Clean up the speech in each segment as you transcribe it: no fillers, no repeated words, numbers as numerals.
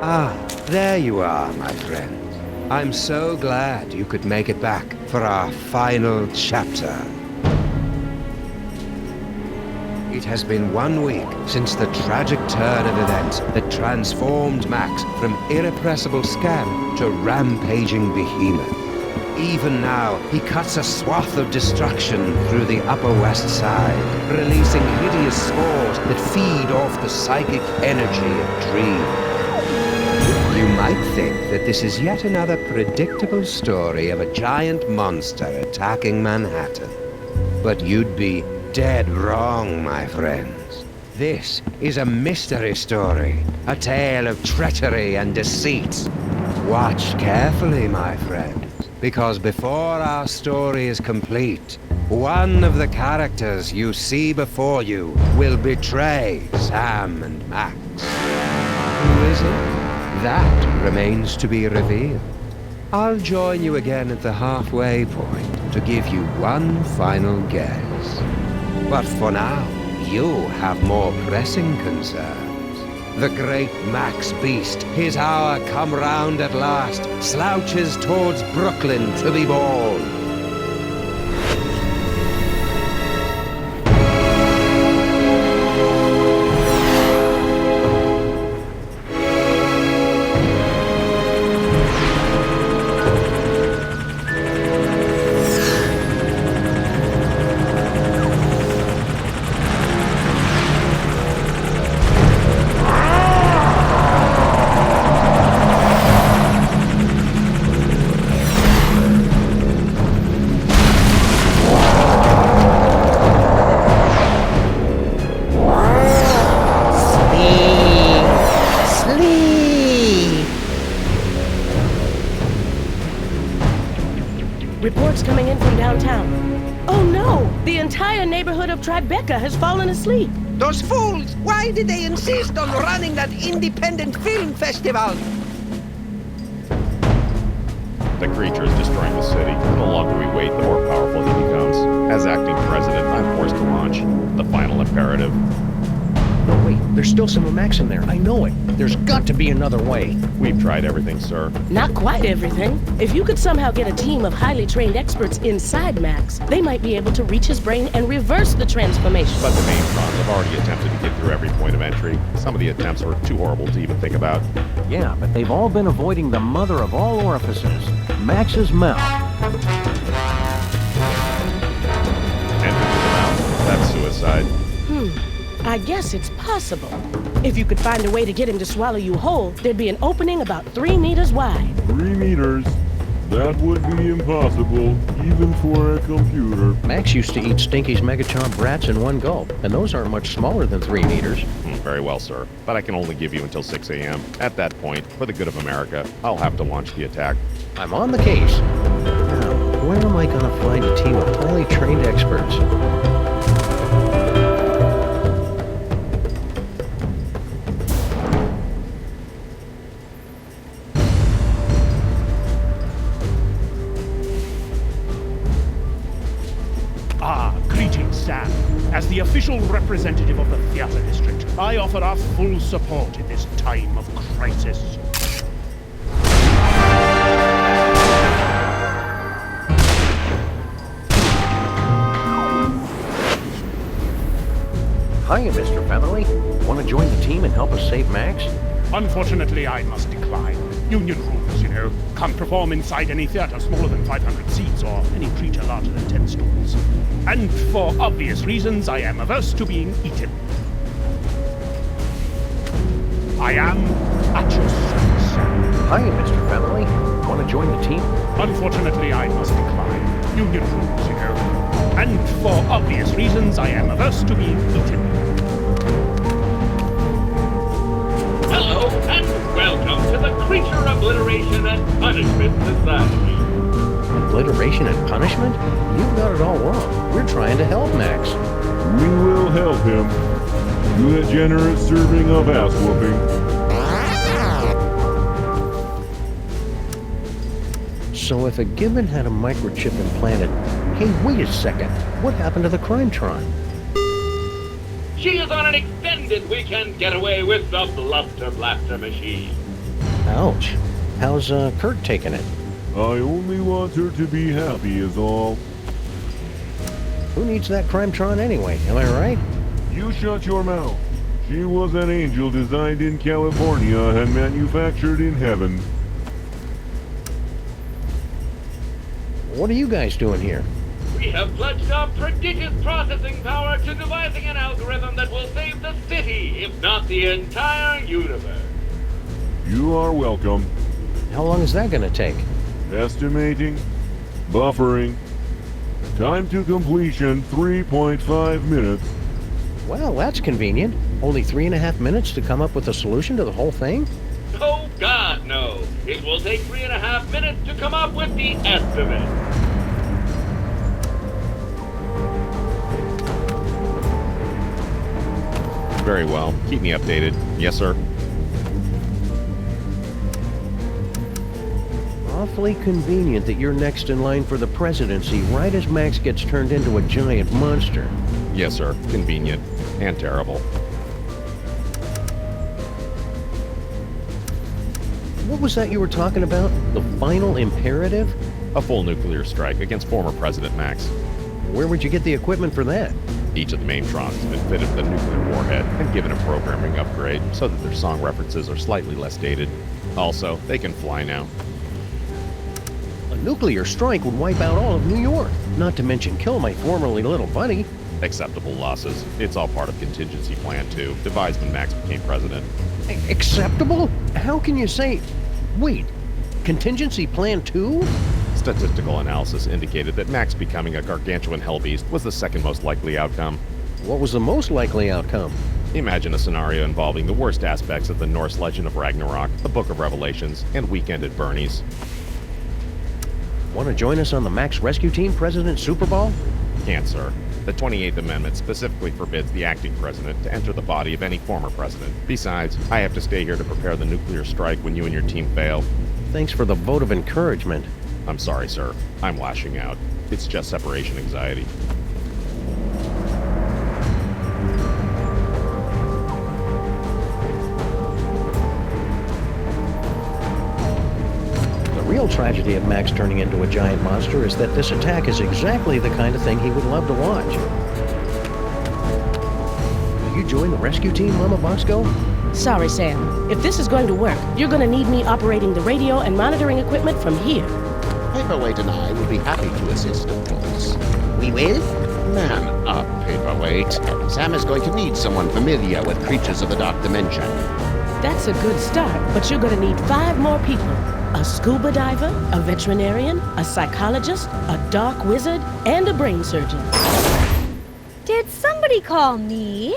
Ah, there you are, my friend. I'm so glad you could make it back for our final chapter. It has been 1 week since the tragic turn of events that transformed Max from irrepressible scam to rampaging behemoth. Even now, he cuts a swath of destruction through the Upper West Side, releasing hideous spores that feed off the psychic energy of dreams. You might think that this is yet another predictable story of a giant monster attacking Manhattan. But you'd be dead wrong, my friends. This is a mystery story, a tale of treachery and deceit. Watch carefully, my friends, because before our story is complete, one of the characters you see before you will betray Sam and Max. Who is it? That remains to be revealed. I'll join you again at the halfway point to give you one final guess. But for now, you have more pressing concerns. The great Max Beast, his hour come round at last, slouches towards Brooklyn to be born. Reports coming in from downtown. Oh no! The entire neighborhood of Tribeca has fallen asleep. Those fools! Why did they insist on running that independent film festival? The creature is destroying the city. The longer we wait, the more powerful he becomes. As acting president, I'm forced to launch the final imperative. No, wait. There's still some of Max in there. I know it. There's got to be another way. We've tried everything, sir. Not quite everything. If you could somehow get a team of highly trained experts inside Max, they might be able to reach his brain and reverse the transformation. But the main cons have already attempted to get through every point of entry. Some of the attempts were too horrible to even think about. Yeah, but they've all been avoiding the mother of all orifices, Max's mouth. Enter to the mouth. That's suicide. I guess it's possible. If you could find a way to get him to swallow you whole, there'd be an opening about 3 meters wide. 3 meters? That would be impossible, even for a computer. Max used to eat Stinky's Megachomp brats in one gulp, and those aren't much smaller than 3 meters. Very well, sir. But I can only give you until 6 a.m. At that point, for the good of America, I'll have to launch the attack. I'm on the case. Now, where am I going to find a team of highly trained experts? Greetings, Sam. As the official representative of the Theater District, I offer our full support in this time of crisis. Hiya, Mr. Featherly. Want to join the team and help us save Max? Unfortunately, I must decline. Union rules, you know. Can't perform inside any theater smaller than 500 seats or any creature larger than 10 stools. And for obvious reasons, I am averse to being eaten. I am at your service. Hiya, Mr. Featherly. Want to join the team? Unfortunately, I must decline. Union rules, you know. And for obvious reasons, I am averse to being eaten. Hello, and welcome to the Creature Obliteration and Punishment Society. Obliteration and punishment? You've got it all wrong. We're trying to help Max. We will help him. Do a generous serving of ass whooping. So if a Gibbon had a microchip implanted... Hey, wait a second. What happened to the Crime-Tron? She is on an extended weekend getaway with the Bluster Blaster machine. Ouch. How's Kurt taking it? I only want her to be happy is all. Who needs that Crimetron anyway, am I right? You shut your mouth. She was an angel designed in California and manufactured in heaven. What are you guys doing here? We have pledged our prodigious processing power to devising an algorithm that will save the city, if not the entire universe. You are welcome. How long is that gonna take? Estimating. Buffering. Time to completion 3.5 minutes. Well, that's convenient. Only 3.5 minutes to come up with a solution to the whole thing? Oh God, no. It will take 3.5 minutes to come up with the estimate. Very well. Keep me updated. Yes, sir. Awfully convenient that you're next in line for the presidency right as Max gets turned into a giant monster. Yes, sir. Convenient. And terrible. What was that you were talking about? The final imperative? A full nuclear strike against former President Max. Where would you get the equipment for that? Each of the maintrons has been fitted with a nuclear warhead and given a programming upgrade so that their song references are slightly less dated. Also, they can fly now. A nuclear strike would wipe out all of New York, not to mention kill my formerly little buddy. Acceptable losses. It's all part of contingency plan 2, devised when Max became president. Acceptable? How can you say... Wait, contingency plan 2? Statistical analysis indicated that Max becoming a gargantuan hellbeast was the second most likely outcome. What was the most likely outcome? Imagine a scenario involving the worst aspects of the Norse legend of Ragnarok, the Book of Revelations, and Weekend at Bernie's. Want to join us on the Max Rescue Team President Super Bowl? Can't, sir. The 28th Amendment specifically forbids the acting president to enter the body of any former president. Besides, I have to stay here to prepare the nuclear strike when you and your team fail. Thanks for the vote of encouragement. I'm sorry, sir. I'm lashing out. It's just separation anxiety. The real tragedy of Max turning into a giant monster is that this attack is exactly the kind of thing he would love to watch. Will you join the rescue team, Mama Bosco? Sorry, Sam. If this is going to work, you're going to need me operating the radio and monitoring equipment from here. Paperweight and I will be happy to assist, of course. We will? Man up, Paperweight. Sam is going to need someone familiar with creatures of the dark dimension. That's a good start, but you're going to need 5 more people. A scuba diver, a veterinarian, a psychologist, a dark wizard, and a brain surgeon. Did somebody call me?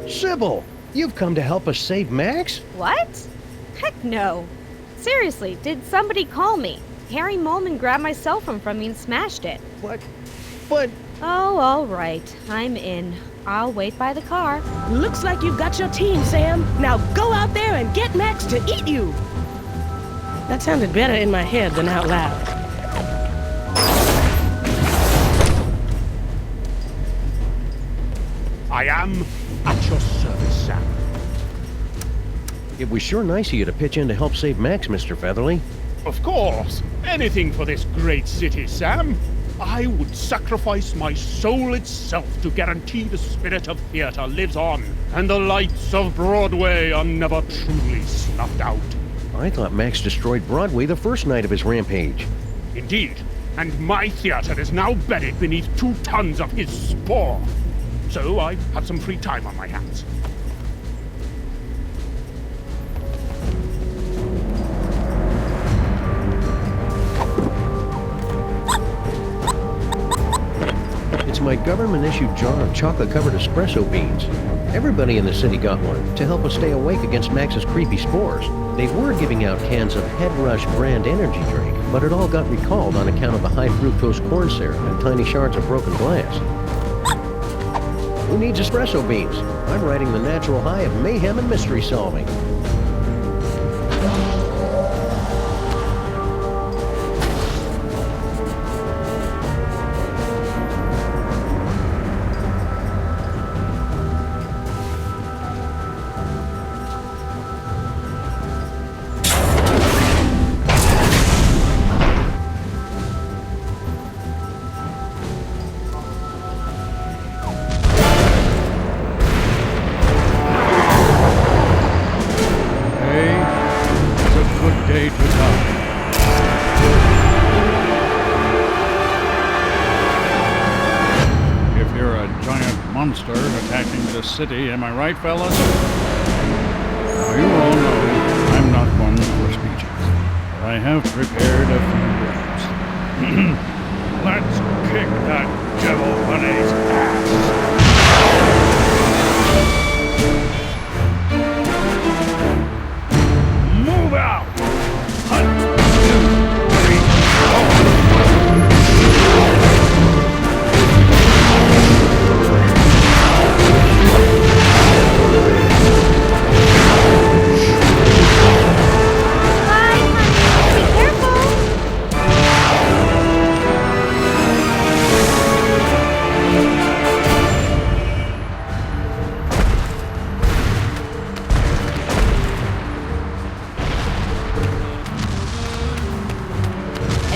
Sybil, you've come to help us save Max? What? Heck no. Seriously, did somebody call me? Harry Molman grabbed my cell phone from me and smashed it. What? But... Oh, all right. I'm in. I'll wait by the car. Looks like you've got your team, Sam. Now go out there and get Max to eat you. That sounded better in my head than out loud. I am at your service, Sam. it was sure nice of you to pitch in to help save Max, Mr. Featherly. Of course. Anything for this great city, Sam. I would sacrifice my soul itself to guarantee the spirit of theater lives on, and the lights of Broadway are never truly snuffed out. I thought Max destroyed Broadway the first night of his rampage. Indeed, and my theater is now buried beneath 2 tons of his spore. So I've had some free time on my hands. It's my government-issued jar of chocolate-covered espresso beans. Everybody in the city got one to help us stay awake against Max's creepy spores. They were giving out cans of Head Rush brand energy drink, but it all got recalled on account of the high fructose corn syrup and tiny shards of broken glass. Who needs espresso beans? I'm riding the natural high of mayhem and mystery solving. good day to die. If you're a giant monster attacking the city, am I right, fellas? Now, you all know I'm not one for speeches, but I have prepared a few words. Let's kick that devil bunny's ass! Move out! 1,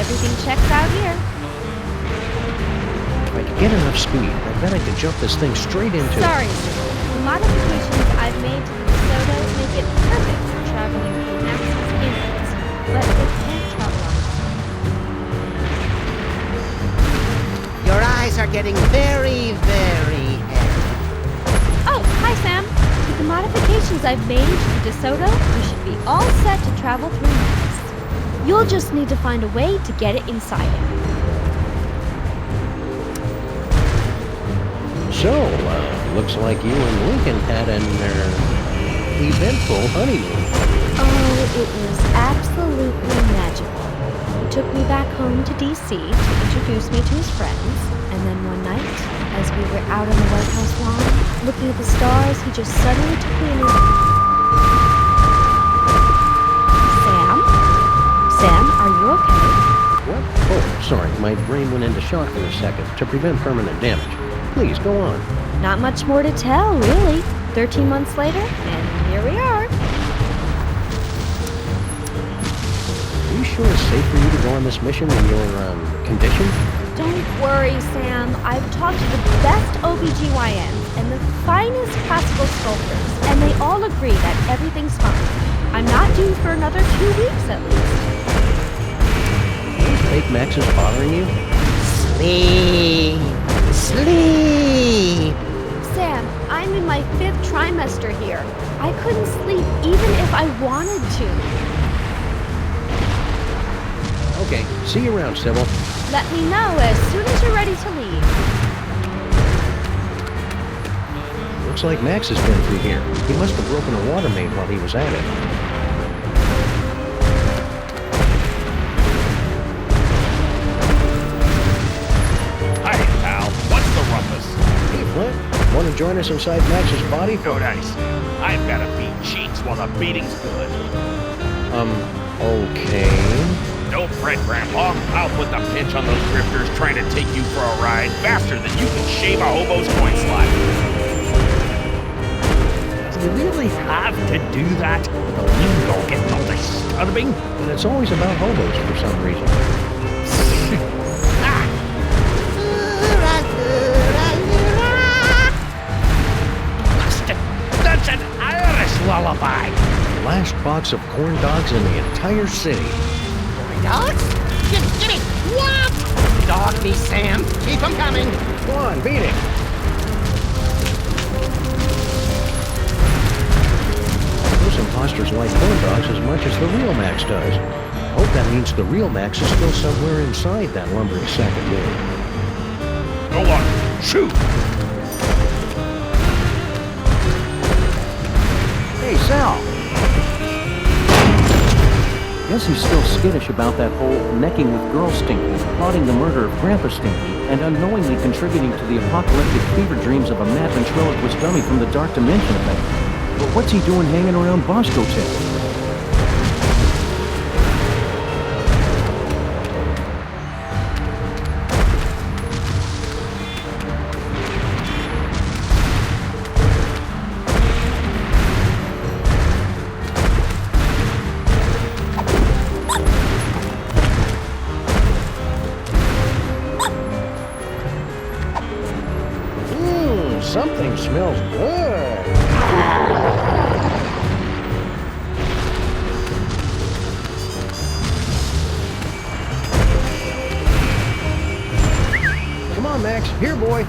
Everything checks out here. If I could get enough speed, I bet I could jump this thing straight into... Sorry, sir. The modifications I've made to the DeSoto make it perfect for traveling through Max's inputs, but it can't travel on its own. Your eyes are getting very, very heavy. Oh, hi, Sam. With the modifications I've made to the DeSoto, we should be all set to travel through Max. You'll just need to find a way to get it inside him. So, looks like you and Lincoln had an, eventful honeymoon. Oh, it was absolutely magical. He took me back home to D.C. to introduce me to his friends, and then one night, as we were out on the White House lawn, looking at the stars, he just suddenly took me in his... Sam, are you okay? What? Oh, sorry, my brain went into shock for a second to prevent permanent damage. Please, go on. Not much more to tell, really. 13 months later, and here we are. Are you sure it's safe for you to go on this mission in your, condition? Don't worry, Sam. I've talked to the best OBGYNs and the finest classical sculptors, and they all agree that everything's fine. I'm not due for another 2 weeks at least. Fake Max is bothering you? Sleep. Sleep. Sam, I'm in my 5th trimester here. I couldn't sleep even if I wanted to. Okay, see you around, Sybil. Let me know as soon as you're ready to leave. Looks like Max has been through here. He must have broken a water main while he was at it. Want to join us inside Max's body? No dice. I've got to beat cheeks while the beating's good. Okay. Don't fret, Grandpa. I'll put the pinch on those grifters trying to take you for a ride faster than you can shave a hobo's coin slot. Do you really have to do that? The lingo getting all disturbing? And it's always about hobos for some reason. That's an Irish lullaby. The last box of corn dogs in the entire city. Dogs? Gimme! Whop! Dog me, Sam. Keep them coming. Go on, beat it. Those imposters like corn dogs as much as the real Max does. I hope that means the real Max is still somewhere inside that lumbering sack of wood. Go on, shoot! Hey, Sal! Guess he's still skittish about that whole necking with Girl Stinky, plotting the murder of Grandpa Stinky, and unknowingly contributing to the apocalyptic fever dreams of a mad ventriloquist dummy from the Dark Dimension effect. But what's he doing hanging around Bosco Tech? Something smells good. Max. Here, boy.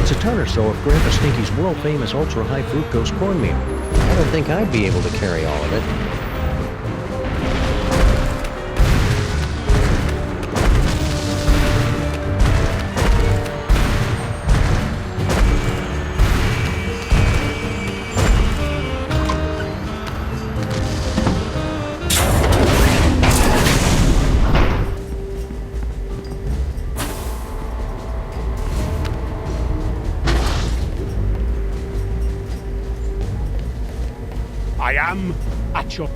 It's a ton or so of Grandpa Stinky's world-famous ultra-high fructose cornmeal. I don't think I'd be able to carry all of it. I am at your...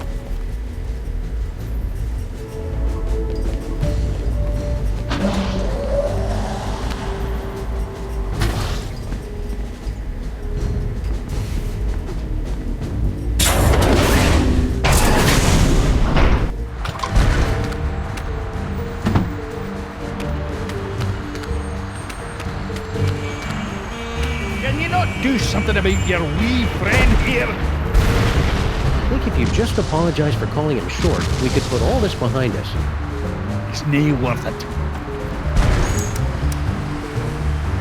Can you not do something about your wee friend here? I think if you just apologize for calling him short, we could put all this behind us. It's nae worth it.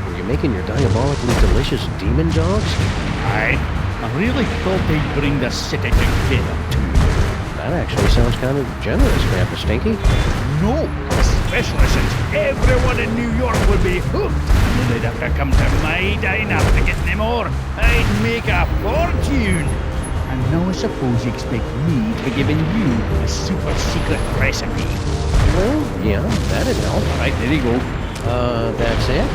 Are you making your diabolically delicious demon dogs? I really thought they'd bring the city together, too. That actually sounds kind of generous, Grandpa Stinky. No, especially since everyone in New York would be hooked. And they'd have to come to my diner to get any more. I'd make a fortune. And now I suppose you expect me to be giving you a super secret recipe. Well, yeah, that'd help. All right, there you go. That's it?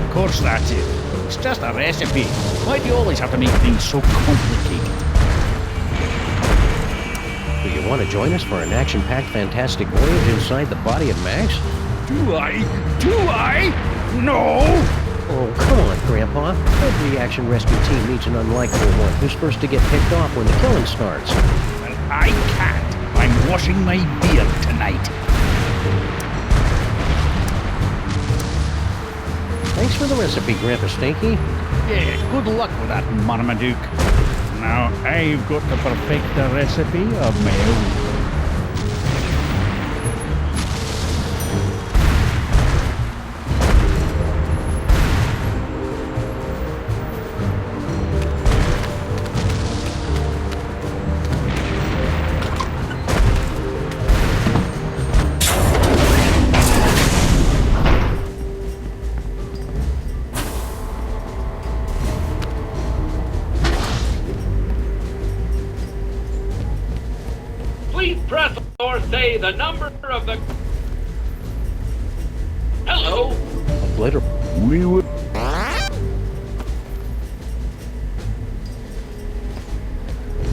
Of course that's it. It's just a recipe. Why do you always have to make things so complicated? Do you want to join us for an action-packed fantastic voyage inside the body of Max? Do I? Do I? No! Oh, come on, Grandpa. Every action rescue team needs an unlikable one who's first to get picked off when the killing starts. Well, I can't. I'm washing my beard tonight. Thanks for the recipe, Grandpa Stinky. Yeah, good luck with that, Marmaduke. Now, I've got to perfect the recipe of my own. Please press or say the number of the... Hello? Later. We would...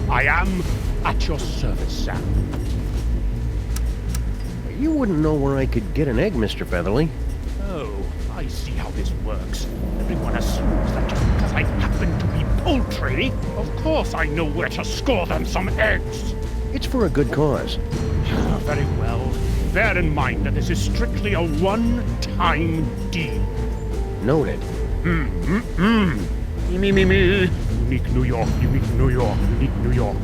I am at your service, Sam. You wouldn't know where I could get an egg, Mr. Featherly. Oh, I see how this works. Everyone assumes that just because I happen to be poultry, of course I know where to score them some eggs. It's for a good cause. Very well. Bear in mind that this is strictly a one-time deal. Noted. Me. Unique New York, unique New York, unique New York.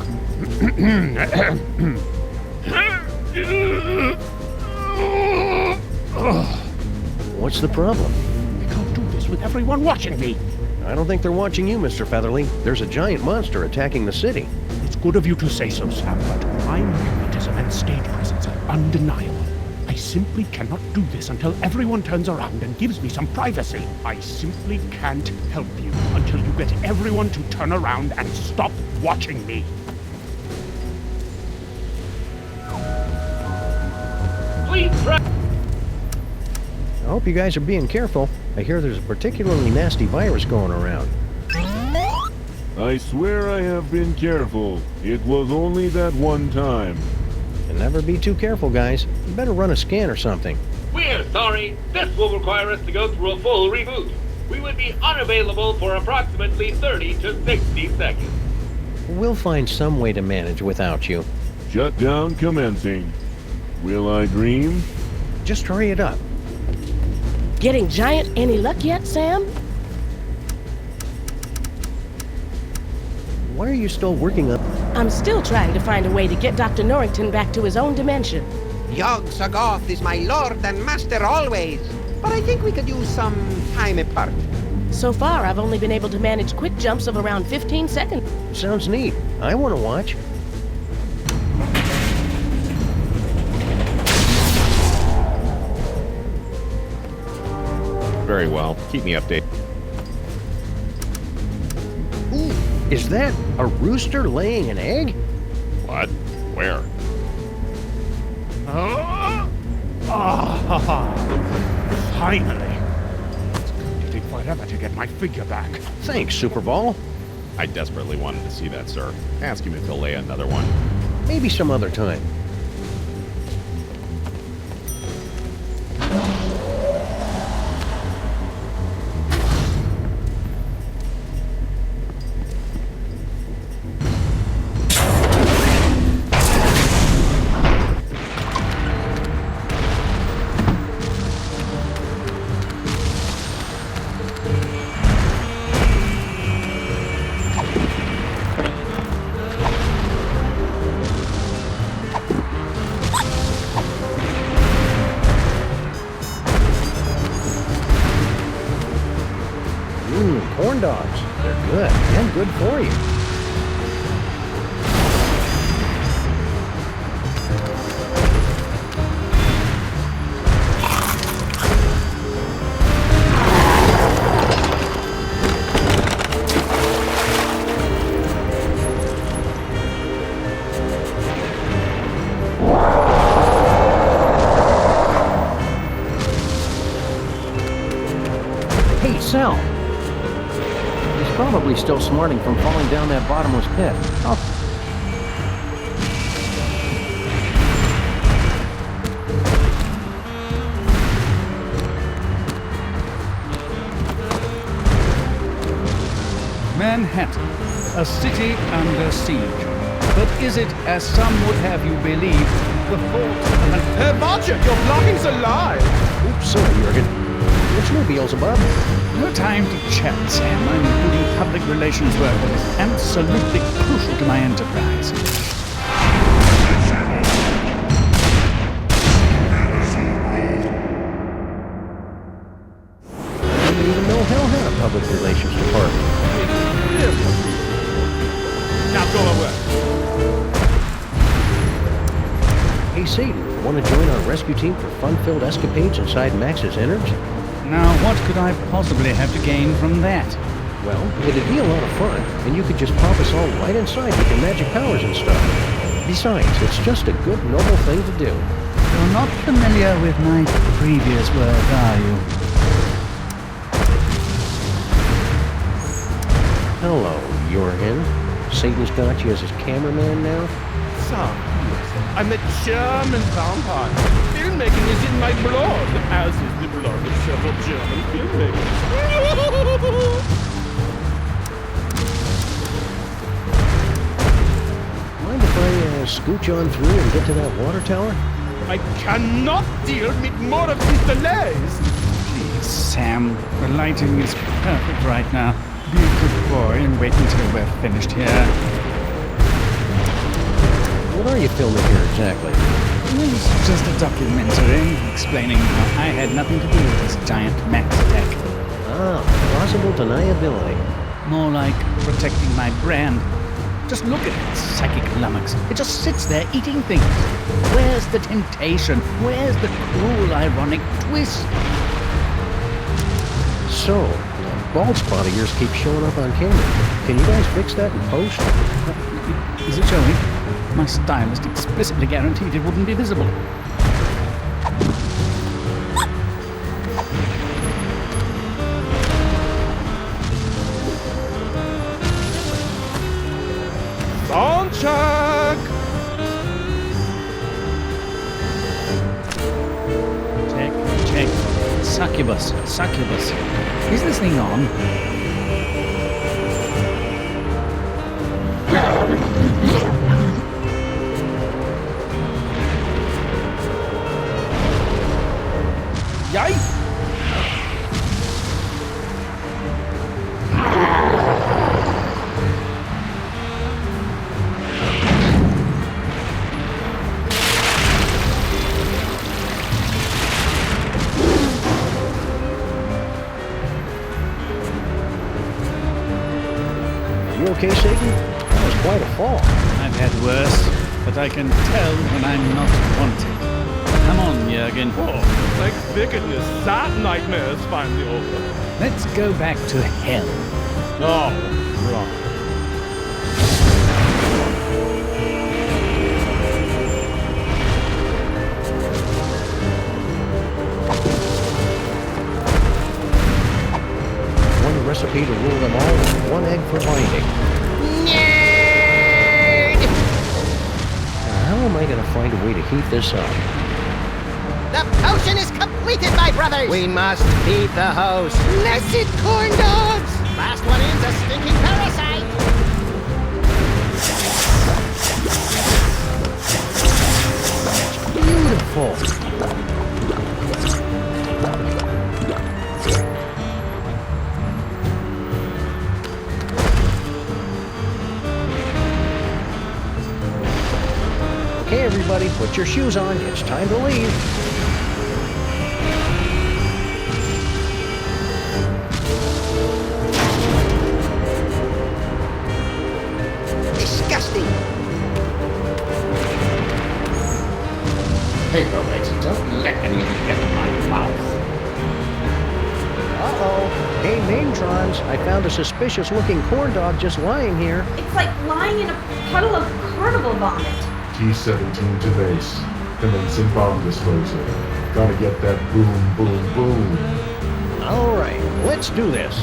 What's the problem? I can't do this with everyone watching me. I don't think they're watching you, Mr. Featherly. There's a giant monster attacking the city. It's good of you to say so, Sam, but my magnetism and stage presence are undeniable. I simply cannot do this until everyone turns around and gives me some privacy. I simply can't help you until you get everyone to turn around and stop watching me. Please press... I hope you guys are being careful. I hear there's a particularly nasty virus going around. I swear I have been careful. It was only that one time. And never be too careful, guys. You better run a scan or something. We're sorry. This will require us to go through a full reboot. we would be unavailable for approximately 30 to 60 seconds. We'll find some way to manage without you. Shutdown commencing. Will I dream? Just hurry it up. Getting giant any luck yet, Sam? Why are you still working up? I'm still trying to find a way to get Dr. Norrington back to his own dimension. Yog-Sothoth is my lord and master always, but I think we could use some time apart. So far, I've only been able to manage quick jumps of around 15 seconds. Sounds neat. I want to watch. Very well. Keep me updated. Ooh, is that a rooster laying an egg? What? Where? Finally! It's going to take forever to get my figure back. Thanks, Superball. I desperately wanted to see that, sir. Ask him if he'll lay another one. Maybe some other time. Corn dogs. They're good and good for you. Hey, Sal. Probably still smarting from falling down that bottomless pit. Manhattan, a city under siege. But is it, as some would have you believe, the fault of an... Herr Barchuk, your blocking's alive! Oops, sorry, Jurgen. What's new, Beelzebub? No time to chat, Sam. I'm doing public relations work that is absolutely crucial to my enterprise. I didn't even know hell had a public relations department. Now go away. Hey, Satan, want to join our rescue team for fun-filled escapades inside Max's innards? Now, what could I possibly have to gain from that? Well, it'd be a lot of fun, and you could just pop us all right inside with your magic powers and stuff. Besides, it's just a good, noble thing to do. You're not familiar with my previous work, are you? Hello, Jurgen. Satan's got you as his cameraman now? I'm a German vampire. Filmmaking is in my blood, as is the blood of several German filmmakers. Mind if I scooch on through and get to that water tower? I cannot deal with more of these delays. Please, Sam, the lighting is perfect right now. Be a good boy and wait until we're finished here. What are you filming here exactly? It's just a documentary explaining how I had nothing to do with this giant Max tech. Ah, plausible deniability. More like protecting my brand. Just look at it, psychic lummox. It just sits there eating things. Where's the temptation? Where's the cruel, ironic twist? So, that bald spot of yours keeps showing up on camera. Can you guys fix that in post? Is it showing? My stylist explicitly guaranteed it wouldn't be visible. Sound check! Check. Succubus. Succubus. Is this thing on? Yay! You okay, Satan? That was quite a fall. I've had worse, but I can tell when I'm not wanted. Come on, Jurgen. Oh, thank goodness that nightmare is finally over. Let's go back to hell. Oh, right. One recipe to rule them all, and one egg for binding. Nerd! Now, how am I going to find a way to heat this up? The potion is completed, my brothers! We must feed the host. Blessed corn dogs! Last one in's a stinking parasite! Beautiful! Okay, everybody, put your shoes on. It's time to leave. Disgusting. Paperweights, don't let anything get in my mouth. Uh-oh. Hey, Maintrons, I found a suspicious-looking corn dog just lying here. It's like lying in a puddle of carnival vomit. T-17 to base. Commencing bomb disposal. Gotta get that boom, boom, boom. All right, let's do this.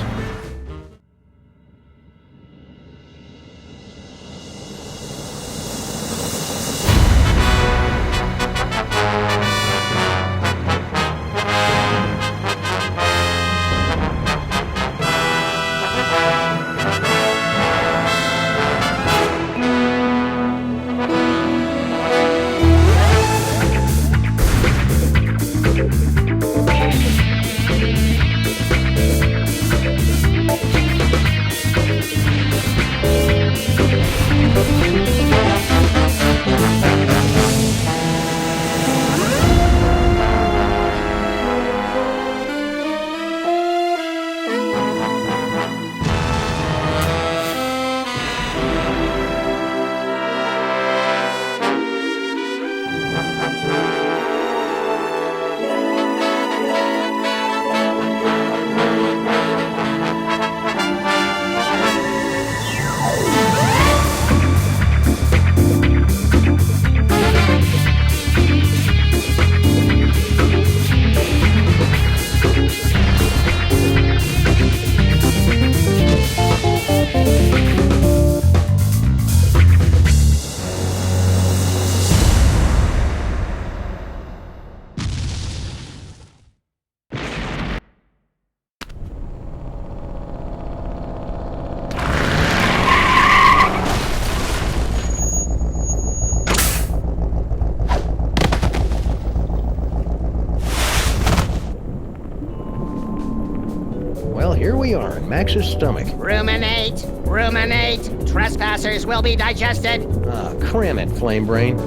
Here we are in Max's stomach. Ruminate, ruminate. Trespassers will be digested. Ah, cram it, Flame Brain.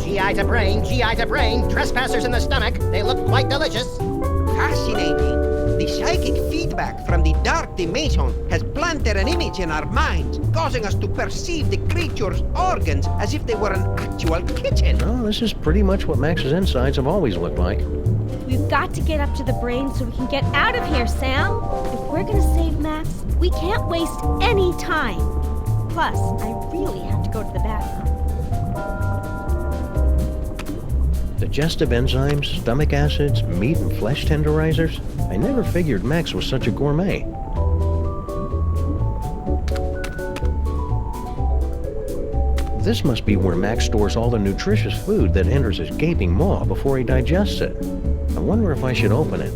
GI to brain, GI to brain. Trespassers in the stomach. They look quite delicious. Fascinating. The psychic feedback from the dark dimension has planted an image in our minds, causing us to perceive the creature's organs as if they were an actual kitchen. No, this is pretty much what Max's insides have always looked like. We've got to get up to the brain so we can get out of here, Sam. If we're gonna save Max, we can't waste any time. Plus, I really have to go to the bathroom. Digestive enzymes, stomach acids, meat and flesh tenderizers. I never figured Max was such a gourmet. This must be where Max stores all the nutritious food that enters his gaping maw before he digests it. I wonder if I should open it.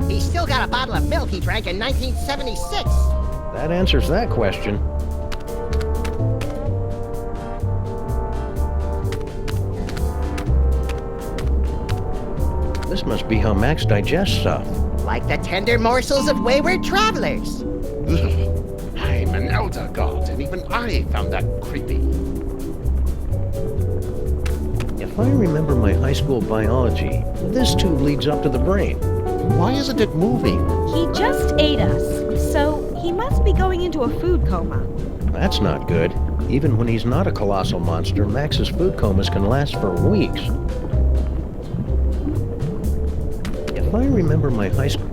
He's still got a bottle of milk he drank in 1976. That answers that question. This must be how Max digests stuff. Like the tender morsels of wayward travelers. I'm an elder god, and even I found that creepy. If I remember my high school biology, this tube leads up to the brain. Why isn't it moving? He just ate us, so he must be going into a food coma. That's not good. Even when he's not a colossal monster, Max's food comas can last for weeks. If I remember my high school...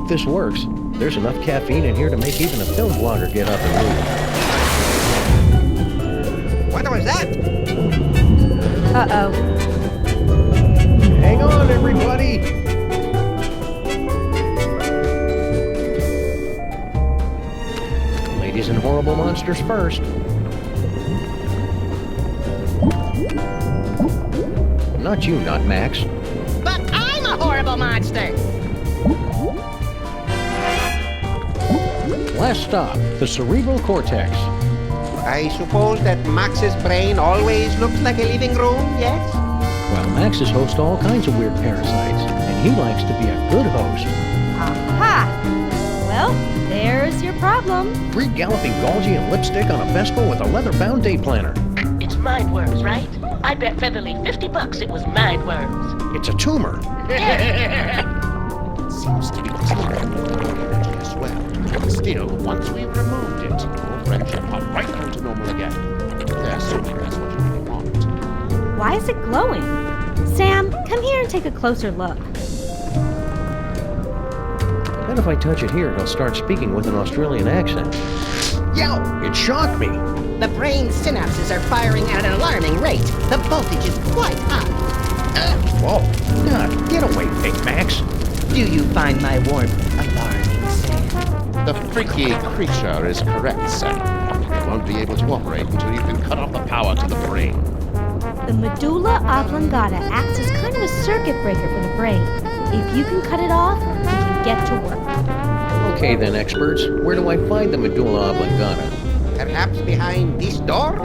this works. There's enough caffeine in here to make even a film blogger get up and move. What was that? Uh-oh. Hang on, everybody! Ladies and horrible monsters first. Not you, not Max. But I'm a horrible monster! Last stop, the cerebral cortex. I suppose that Max's brain always looks like a living room, yes? Well, Max is host to all kinds of weird parasites, and he likes to be a good host. Aha! Well, there's your problem. 3 galloping Golgi and lipstick on a Vespa with a leather-bound day planner. It's Mindworms, right? I bet Featherly $50 it was Mindworms. It's a tumor. Seems to be energy as well. Still, once we've removed it, your friendship are right down to normal again. Assuming that's what you really want. Why is it glowing? Sam, come here and take a closer look. And if I touch it here, it'll start speaking with an Australian accent. Yow! It shocked me! The brain synapses are firing at an alarming rate. The voltage is quite high. Whoa! God, get away, Big Max! Do you find my warmth alarming, Sam? The freaky creature is correct, sir. It won't be able to operate until you can cut off the power to the brain. The medulla oblongata acts as kind of a circuit breaker for the brain. If you can cut it off, we can get to work. Okay then, experts. Where do I find the medulla oblongata? Perhaps behind this door?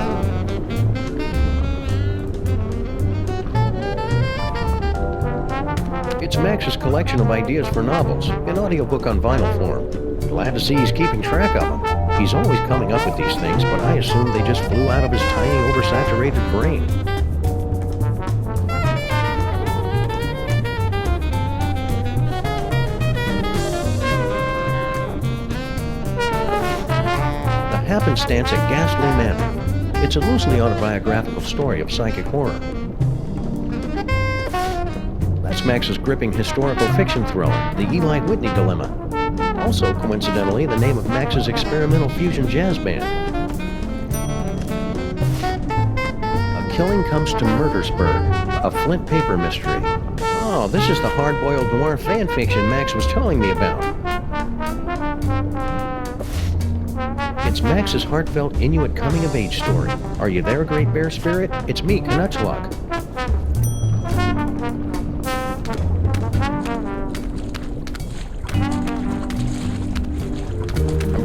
It's Max's collection of ideas for novels, an audiobook on vinyl form. Glad to see he's keeping track of them. He's always coming up with these things, but I assume they just flew out of his tiny, oversaturated brain. The Happenstance at Ghastly Manor. It's a loosely autobiographical story of psychic horror. That's Max's gripping historical fiction thriller, The Eli Whitney Dilemma. Also, coincidentally, the name of Max's experimental fusion jazz band. A Killing Comes to Murdersburg, a Flint paper mystery. Oh, this is the hard-boiled noir fan fiction Max was telling me about. It's Max's heartfelt Inuit coming-of-age story. Are you there, Great Bear Spirit? It's me, Canucklug.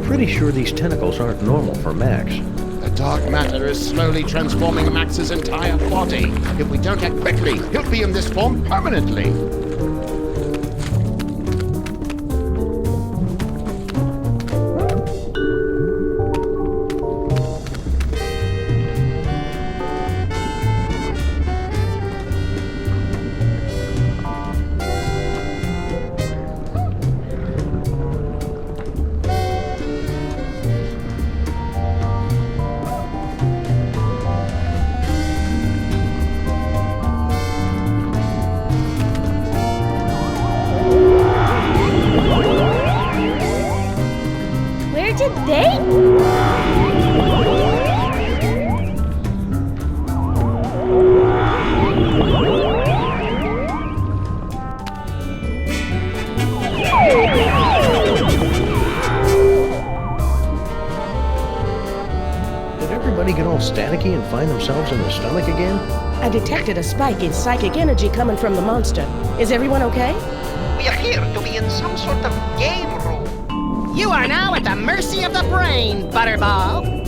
Pretty sure these tentacles aren't normal for Max. The dark matter is slowly transforming Max's entire body. If we don't act quickly, he'll be in this form permanently. staticky and find themselves in the stomach again? I detected a spike in psychic energy coming from the monster. Is everyone okay? We appear to be in some sort of game room. You are now at the mercy of the brain, Butterball.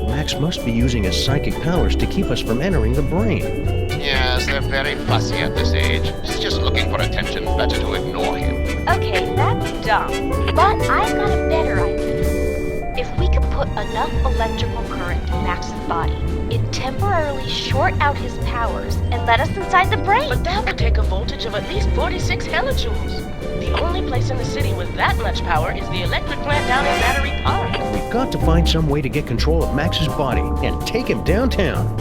Max must be using his psychic powers to keep us from entering the brain. Yes, they're very fussy at this age. He's just looking for attention. Better to ignore him. Okay, that's dumb. But I've got a better idea. If we could put enough electrical current in Max's body, it'd temporarily short out his powers and let us inside the brain. But that would take a voltage of at least 46 hellijoules. The only place in the city with that much power is the electric plant down in Battery Park. We've got to find some way to get control of Max's body and take him downtown.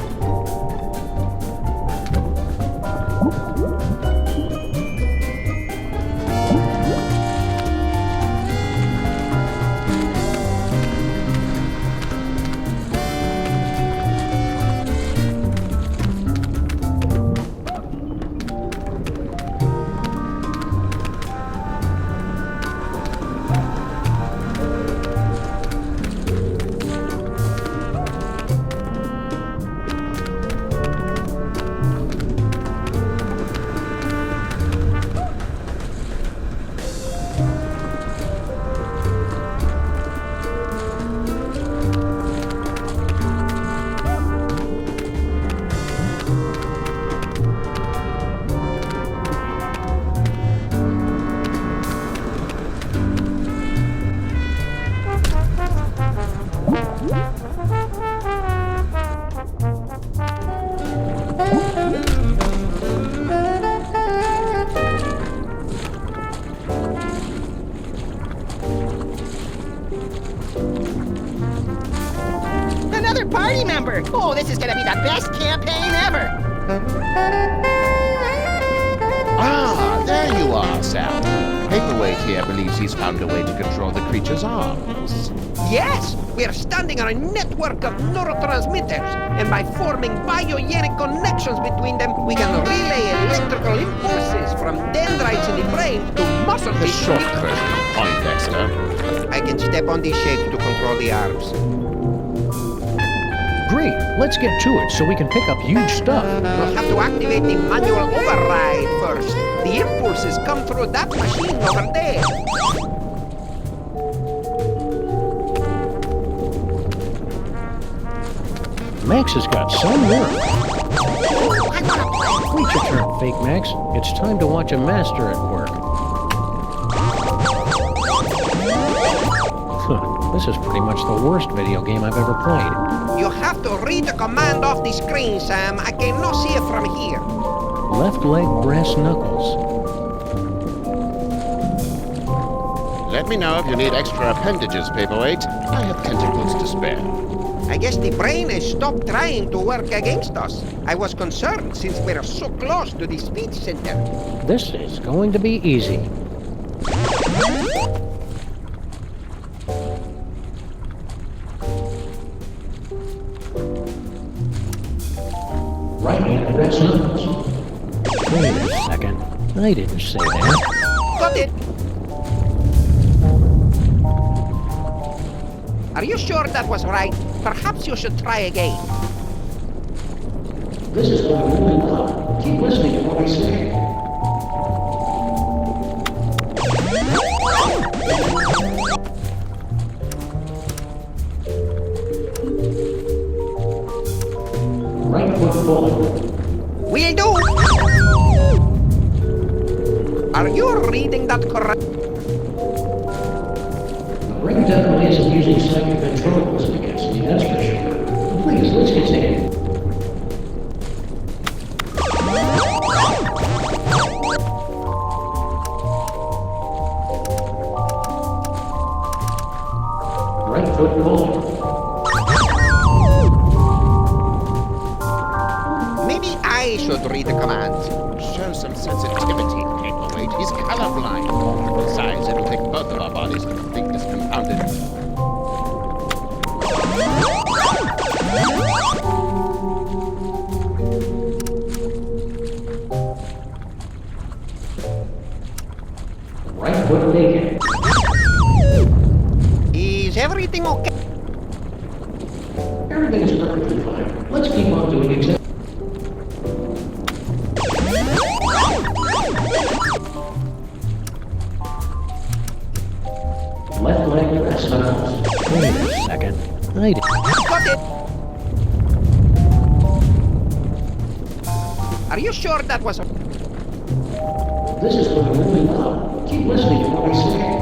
Another party member! Oh, this is gonna be the best campaign ever! Ah, there you are, Sam. Paperweight here believes he's found a way to control the creature's arms. Yes, we are standing on a network of neurotransmitters, and by forming biogenic connections between them, we can relay electrical impulses from dendrites in the brain to muscle The tissue. short version of Poindexter. I can step on these shapes to control the arms. Great, let's get to it so we can pick up huge stuff. We'll have to activate the manual override first. The impulses come through that machine over there. Max has got some work. Wait your turn, Fake Max. It's time to watch a master at work. This is pretty much the worst video game I've ever played. You have to read the command off the screen, Sam. I cannot see it from here. Left leg brass knuckles. Let me know if you need extra appendages, Paperweight. I have tentacles to spare. I guess the brain has stopped trying to work against us. I was concerned since we're so close to the speech center. This is going to be easy. Right hand brass knuckles. Wait a second. I didn't say that. Got it. Are you sure that was right? Perhaps you should try again. This is going really well. Keep listening to what I say. Right foot forward. Will do. Are you reading that correct? The brain definitely isn't using psychic ventriloquism against me, that's for sure. Please, let's continue. Right foot forward. Maybe I should read the commands. Show some sensitivity, Paperweight. He's colorblind. Besides, it'll take both of our bodies to complete this compounded. Right foot naked. Is everything okay? Everything is perfectly fine. I did. Got it! Are you sure that was... This is going really loud. Keep listening to what I say.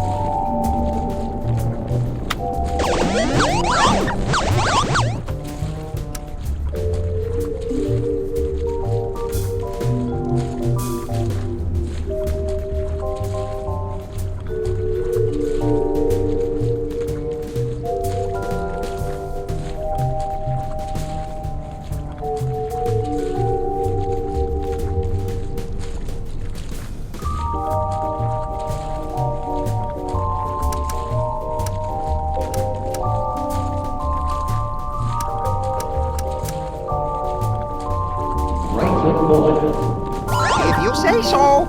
If you say so.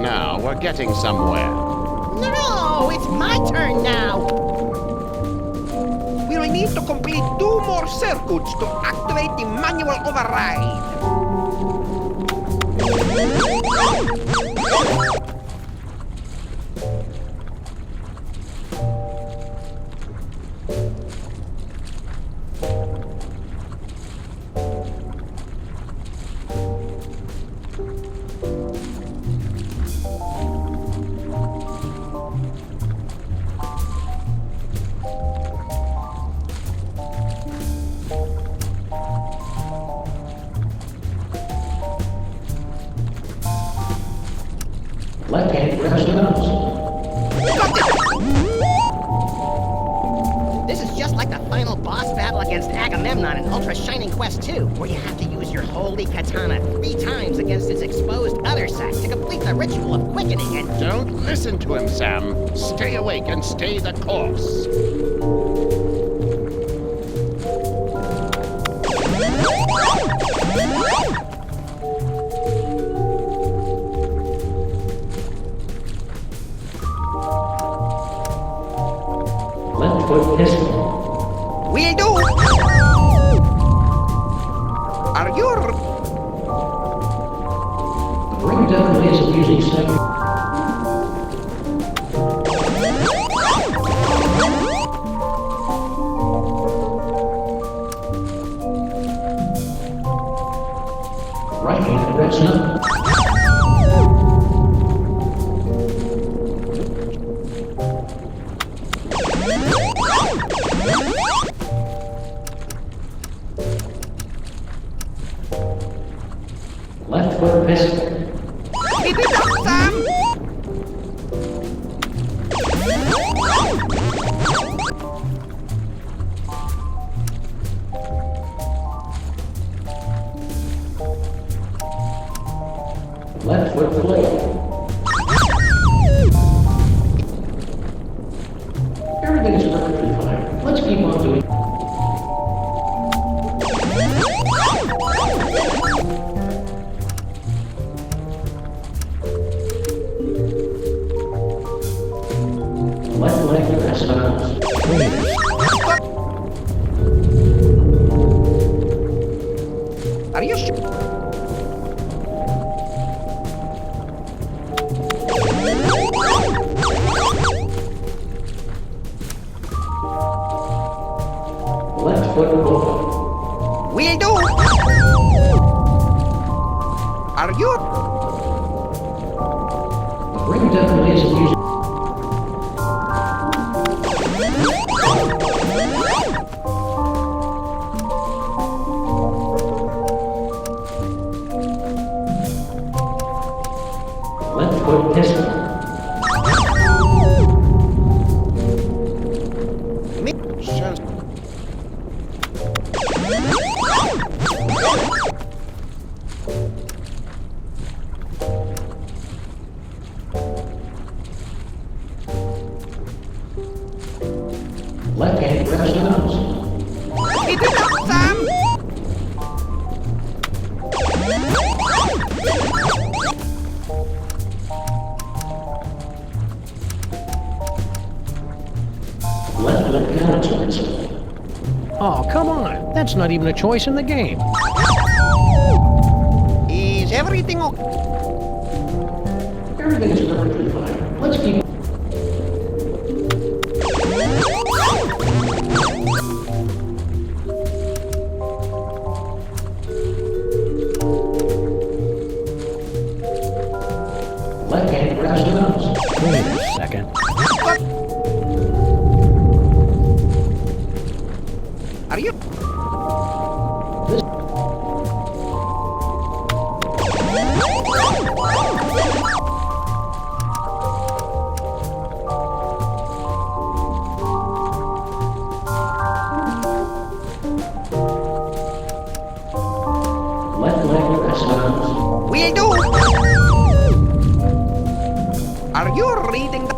Now we're getting somewhere. No, it's my turn now. We will need to complete 2 more circuits to activate the manual override. Left hand grabs the nose. This is just like the final boss battle against Agamemnon in Ultra Shining Quest 2, where you have to use your holy katana 3 times against its exposed other side to complete the ritual of quickening and... Don't listen to him, Sam. Stay awake and stay the course. Left foot pistol. Will do. Are you... The ring definitely isn't using second. Right hand grabs nose. Left foot pistol. Keep it up, Sam! Left foot blade. Everything is perfectly fine. Let's keep on doing. Left leg rest bounce. Are you sure? Left foot roll. Will do. Are you... The ring definitely isn't using. Left foot pistol. Shows Left hand grabs the nose. Keep it up, Sam! Left leg counterturns. Oh, come on. That's not even a choice in the game. Is everything okay? Everything is perfectly fine. Let's keep. Will do! Are you reading the...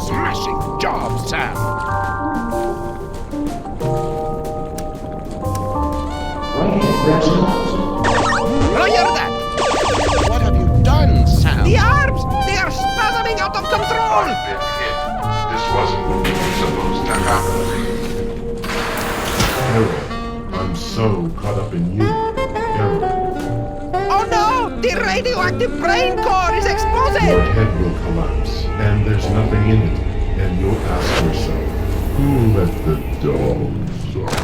Smashing job, Sam. Roger that. What have you done, Sam? The arms! They are spasming out of control! This wasn't supposed to happen. Harold, I'm so caught up in you. Harold. Oh no! The radioactive brain core is exploded! Your head will collapse, and there's nothing in it. And you'll ask yourself, who let the dogs out?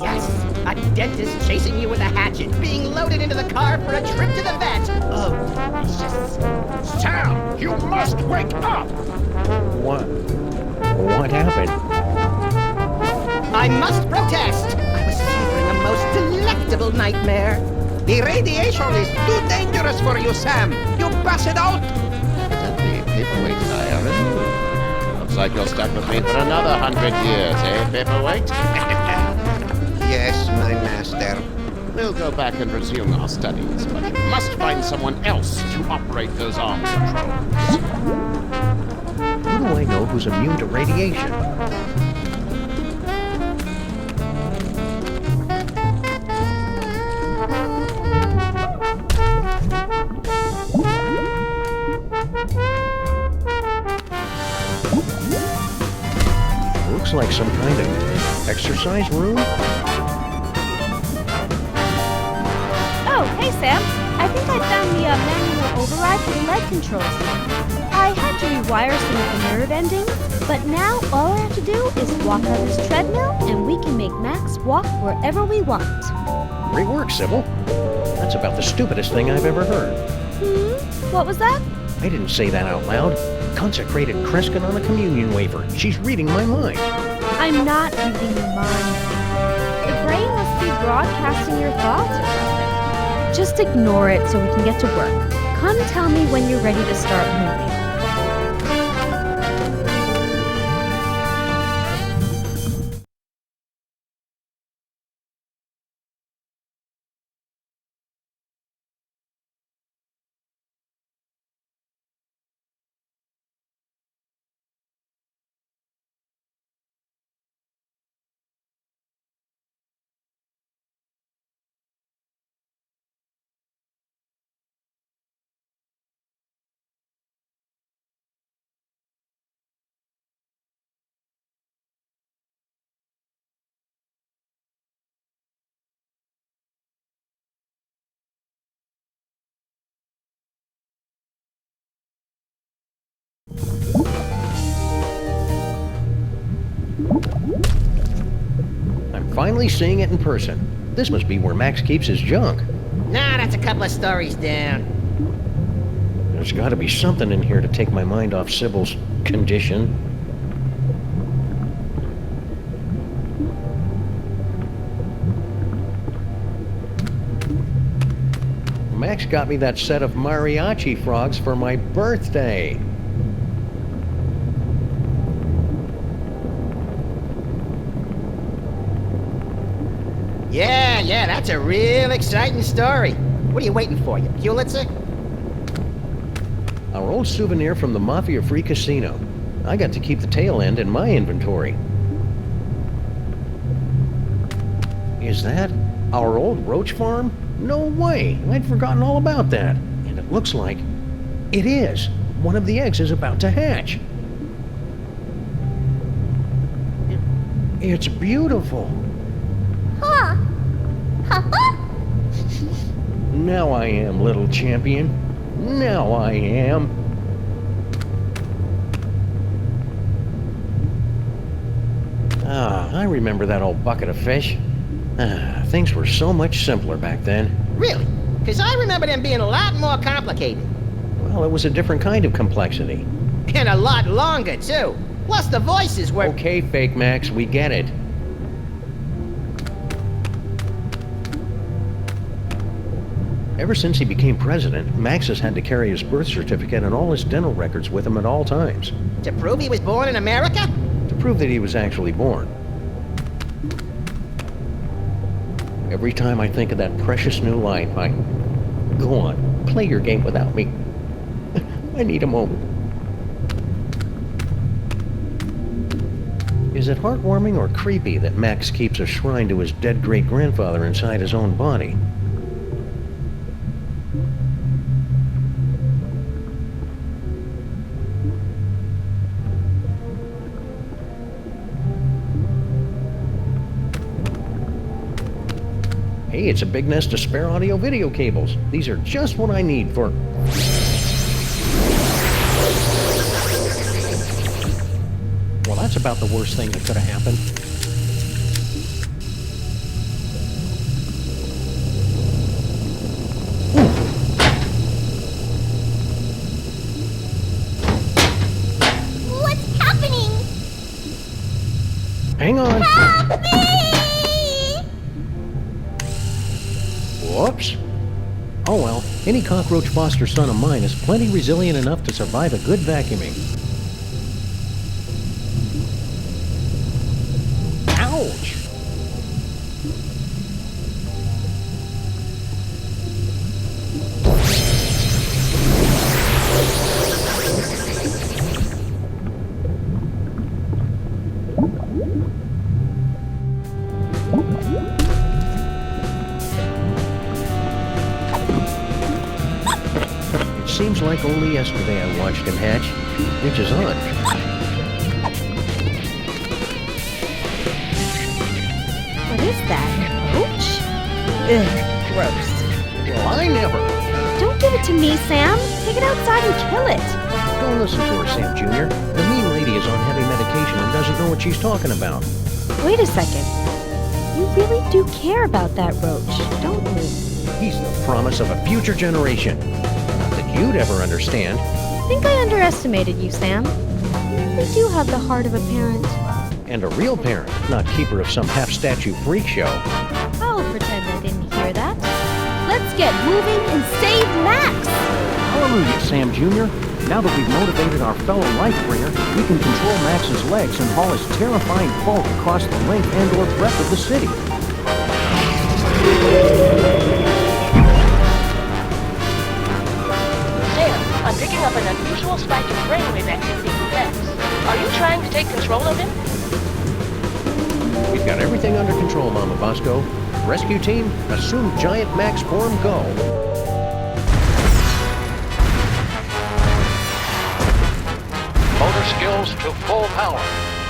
Yes! A dentist chasing you with a hatchet, being loaded into the car for a trip to the vet! Oh, delicious. Sam, you must wake up! What happened? I must protest! I was savoring a most delectable nightmare. The radiation is too dangerous for you, Sam! You pass it out! Evidently, Paperweight and I are in. Looks like you're stuck with me for another 100 years, eh, Paperweight? Yes, my master. We'll go back and resume our studies, but you must find someone else to operate those arm controls. Who do I know who's immune to radiation? Looks like some kind of exercise room? Oh, hey Sam. I think I found the manual override for the leg controls. I had to rewire some of the nerve endings, but now all I have to do is walk on this treadmill and we can make Max walk wherever we want. Great work, Sybil. That's about the stupidest thing I've ever heard. What was that? I didn't say that out loud. Consecrated Kreskin on a communion wafer. She's reading my mind. I'm not reading your mind. The brain must be broadcasting your thoughts or something. Just ignore it so we can get to work. Come tell me when you're ready to start moving. I'm finally seeing it in person. This must be where Max keeps his junk. Nah, that's a couple of stories down. There's got to be something in here to take my mind off Sybil's condition. Max got me that set of mariachi frogs for my birthday. Yeah, that's a real exciting story. What are you waiting for, you Pulitzer? Our old souvenir from the Mafia-free casino. I got to keep the tail end in my inventory. Is that our old roach farm? No way! I'd forgotten all about that. And it looks like it is. One of the eggs is about to hatch. It's beautiful. Huh? Now I am, little champion. Now I am. I remember that old bucket of fish. Things were so much simpler back then. Really? Because I remember them being a lot more complicated. Well, it was a different kind of complexity. And a lot longer, too. Plus the voices were... Okay, Fake Max, we get it. Ever since he became president, Max has had to carry his birth certificate and all his dental records with him at all times. To prove he was born in America? To prove that he was actually born. Every time I think of that precious new life, I... Go on, play your game without me. I need a moment. Is it heartwarming or creepy that Max keeps a shrine to his dead great-grandfather inside his own body? Hey, it's a big nest of spare audio-video cables. These are just what I need for... Well, that's about the worst thing that could have happened. What's happening? Hang on. Help me! Whoops. Oh well, any cockroach foster son of mine is plenty resilient enough to survive a good vacuuming. Ouch! Seems like only yesterday I watched him hatch, which is odd. What is that? Roach? Ugh, gross. Well, I never. Don't give it to me, Sam. Take it outside and kill it. Don't listen to her, Sam Jr. The mean lady is on heavy medication and doesn't know what she's talking about. Wait a second. You really do care about that roach, don't you? He's the promise of a future generation. Not that you'd ever understand. think I underestimated you, Sam. You really do have the heart of a parent. And a real parent, not keeper of some half-statue freak show. I'll pretend I didn't hear that. Let's get moving and save Max! Hallelujah, Sam Jr. Now that we've motivated our fellow Lifebringer, we can control Max's legs and haul his terrifying bulk across the length and/or breadth of the city. Sam, I'm picking up an unusual spike in brainwave activity from Max. Are you trying to take control of him? We've got everything under control, Mama Bosco. Rescue team, assume Giant Max form, go. Motor skills to full power.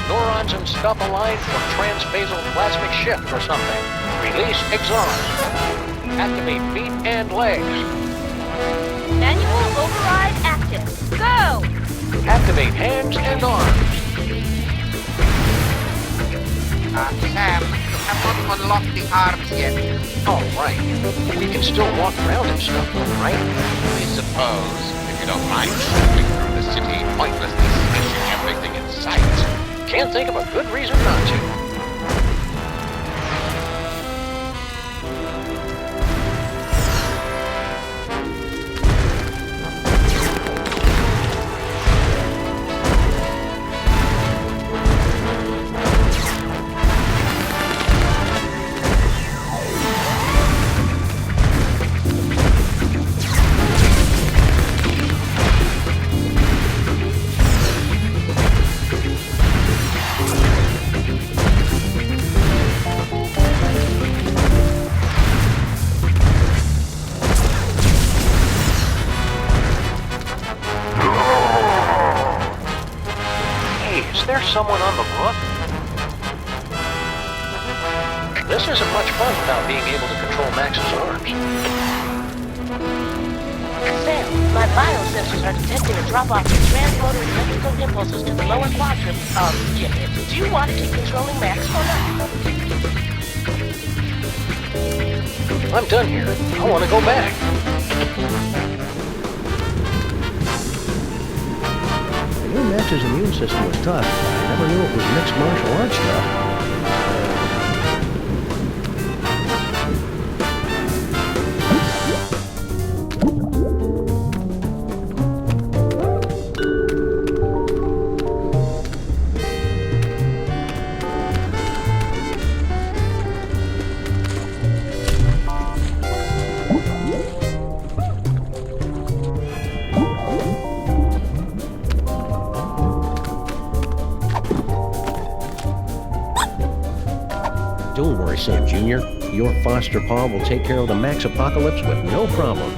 Neurons and stuff aligned for transbasal plasmic shift or something. Release exhaust. Activate feet and legs. Manual override active. Go! Activate hands and arms. Sam, you have not unlocked the arms yet. Oh, right. We can still walk around and stuff, though, right? I suppose, if you don't mind traveling through the city, pointlessly smashing everything in sight. Can't think of a good reason not to. Someone on the roof? This isn't much fun without being able to control Max's arms. Sam, my biosensors are detecting a drop-off in transmotor electrical impulses to the lower quadrant of Gibbet. Do you want to keep controlling Max or not? I'm done here. I want to go back. I knew Max's immune system was tough, but I never knew it was mixed martial arts stuff. Don't worry, Sam Jr. Your foster paw will take care of the Max apocalypse with no problem.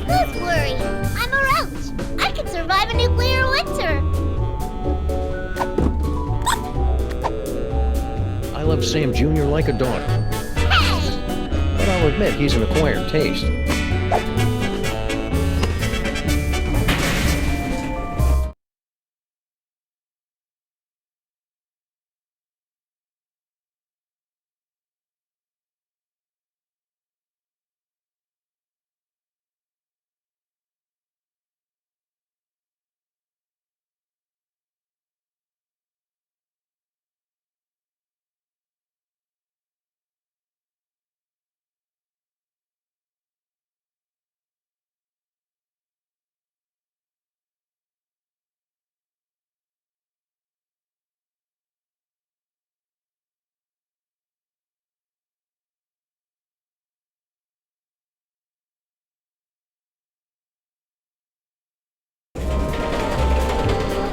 Who's worry? I'm a roach. I can survive a nuclear winter. I love Sam Jr. like a daughter. Hey! But I'll admit he's an acquired taste.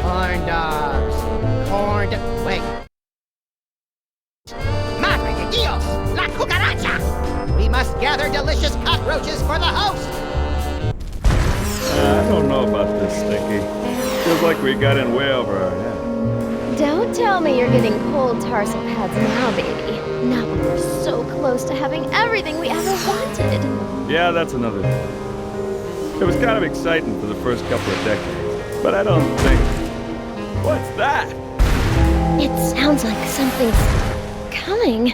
Corn dogs. Wait. Madre de Dios! La cucaracha! We must gather delicious cockroaches for the host! I don't know about this, Stinky. Feels like we got in way over our head. Don't tell me you're getting cold tarsal pads now, baby. Not when we're so close to having everything we ever wanted. Yeah, that's another thing. It was kind of exciting for the first couple of decades, but I don't think... What's that? It sounds like something's coming.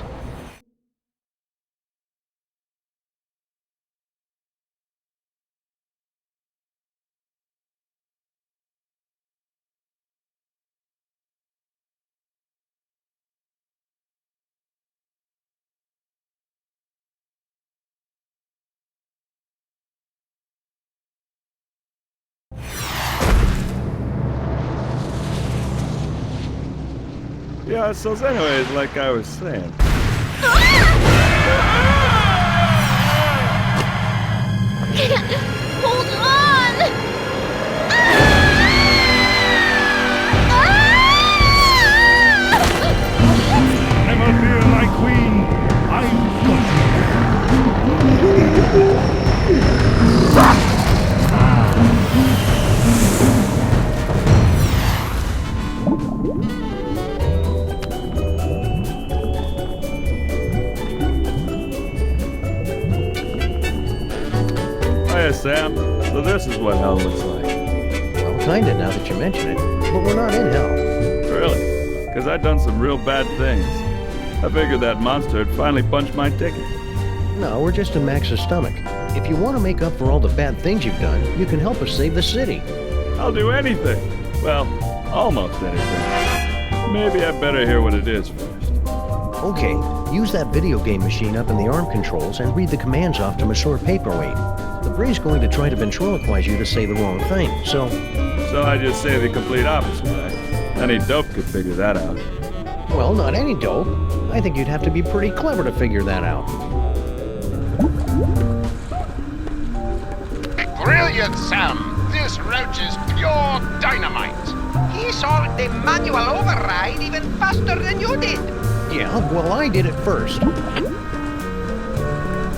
So anyways, like I was saying. Hold on! Never fear, my queen. I've got Hiya, Sam. So this is what hell looks like. Well, kinda now that you mention it. But we're not in hell. Really? Because I've done some real bad things. I figured that monster had finally punched my ticket. No, we're just in Max's stomach. If you want to make up for all the bad things you've done, you can help us save the city. I'll do anything. Well, almost anything. Maybe I better hear what it is first. Okay, use that video game machine up in the arm controls and read the commands off to Monsieur Paperweight. The Bree's going to try to ventriloquize you to say the wrong thing, so... So I just say the complete opposite, right? Any dope could figure that out. Well, not any dope. I think you'd have to be pretty clever to figure that out. Brilliant, Sam! This roach is pure dynamite! He solved the manual override even faster than you did. Yeah, well, I did it first.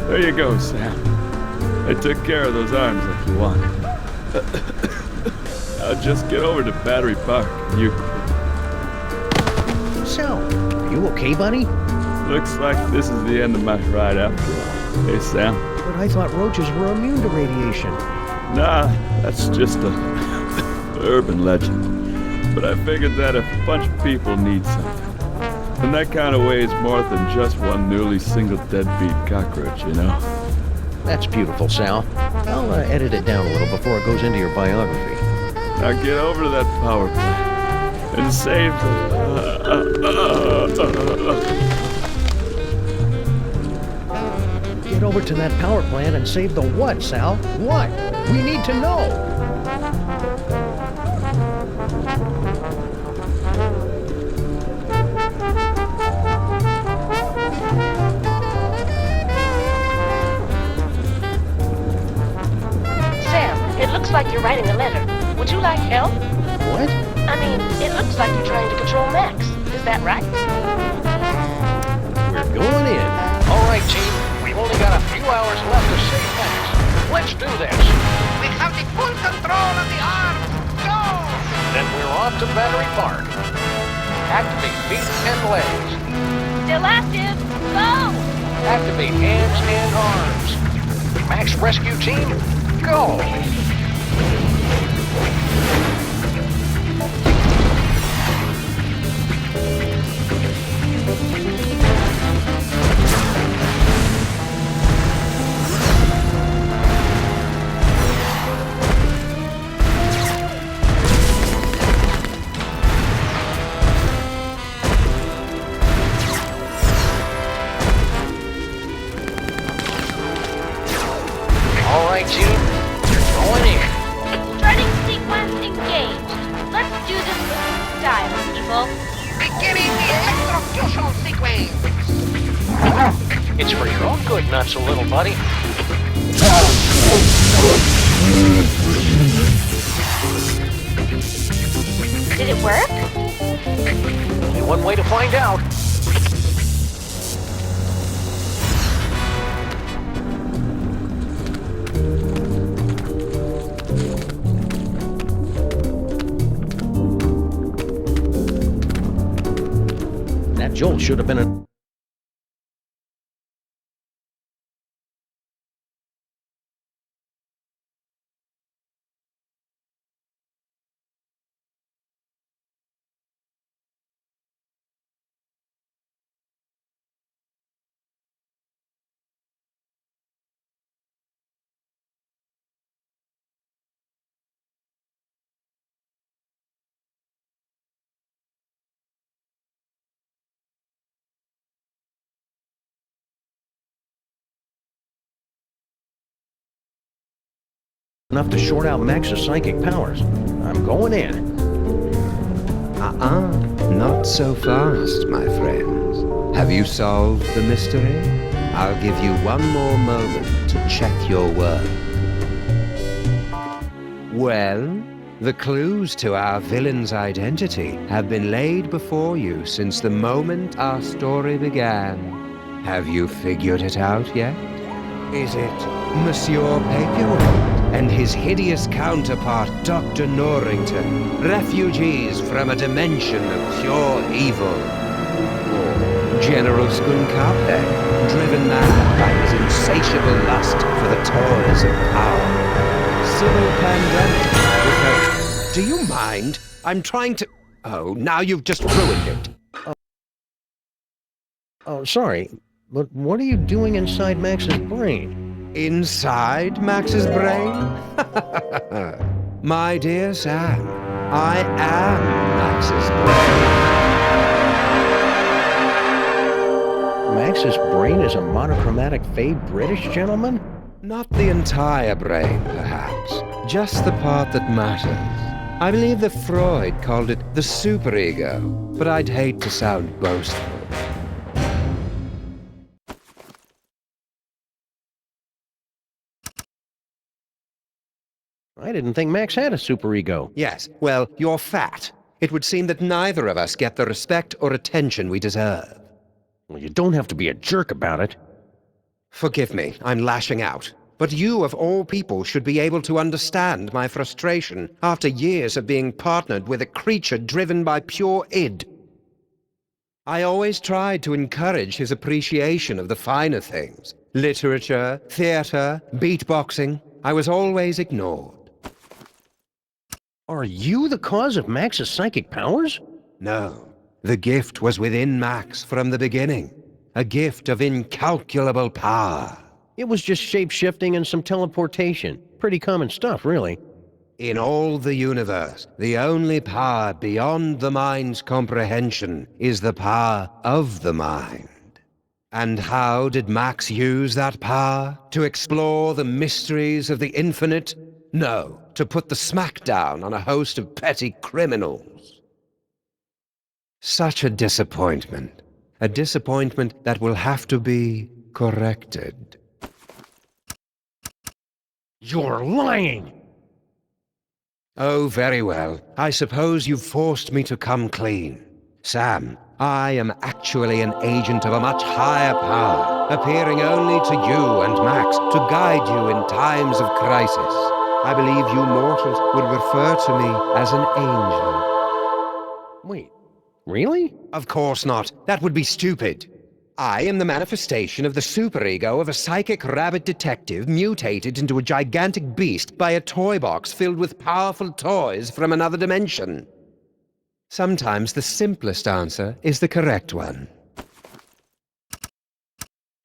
There you go, Sam. I took care of those arms like you wanted. Now just get over to Battery Park and you... So, are you okay, buddy? Looks like this is the end of my ride after all. Hey, Sam. But I thought roaches were immune to radiation. Nah, that's just a urban legend. But I figured that if a bunch of people need something, then that kind of weighs more than just one newly single deadbeat cockroach, you know? That's beautiful, Sal. I'll edit it down a little before it goes into your biography. Now get over to that power plant and save Get over to that power plant and save the what, Sal? What? We need to know! Sam, it looks like you're writing a letter. Would you like help? What? I mean, it looks like you're trying to control Max. Is that right? We're going in. All right, team. We've only got a few hours left to save Max. Let's do this. We have the full control of the arms. Go! Then we're off to Battery Park. Activate feet and legs. Still active. Go! Activate hands and arms. Max Rescue Team, go! All right, team, you're going in. Starting sequence engaged. Let's do this with some style, people. Beginning the electrocution sequence. It's for your own good, not so little, buddy. Did it work? Only one way to find out. That jolt should have been a... enough to short out Max's psychic powers. I'm going in. Not so fast, my friends. Have you solved the mystery? I'll give you one more moment to check your work. Well, the clues to our villain's identity have been laid before you since the moment our story began. Have you figured it out yet? Is it Monsieur Paperweight and his hideous counterpart, Dr. Norrington, refugees from a dimension of pure evil? Or General Skunkape, driven mad by his insatiable lust for the toys of power? Civil pandemic with her... Do you mind? I'm trying to... Oh, now you've just ruined it. Oh, sorry, but what are you doing inside Max's brain? Inside Max's brain? My dear Sam, I am Max's brain. Max's brain is a monochromatic fade British gentleman? Not the entire brain, perhaps. Just the part that matters. I believe that Freud called it the superego, but I'd hate to sound boastful. I didn't think Max had a superego. Yes, well, you're fat. It would seem that neither of us get the respect or attention we deserve. Well, you don't have to be a jerk about it. Forgive me, I'm lashing out. But you, of all people, should be able to understand my frustration after years of being partnered with a creature driven by pure id. I always tried to encourage his appreciation of the finer things. Literature, theater, beatboxing. I was always ignored. Are you the cause of Max's psychic powers? No. The gift was within Max from the beginning. A gift of incalculable power. It was just shape-shifting and some teleportation. Pretty common stuff, really. In all the universe, the only power beyond the mind's comprehension is the power of the mind. And how did Max use that power? To explore the mysteries of the infinite? No, to put the smackdown on a host of petty criminals. Such a disappointment. A disappointment that will have to be corrected. You're lying! Oh, very well. I suppose you've forced me to come clean. Sam, I am actually an agent of a much higher power, appearing only to you and Max to guide you in times of crisis. I believe you mortals would refer to me as an angel. Wait, really? Of course not. That would be stupid. I am the manifestation of the superego of a psychic rabbit detective mutated into a gigantic beast by a toy box filled with powerful toys from another dimension. Sometimes the simplest answer is the correct one.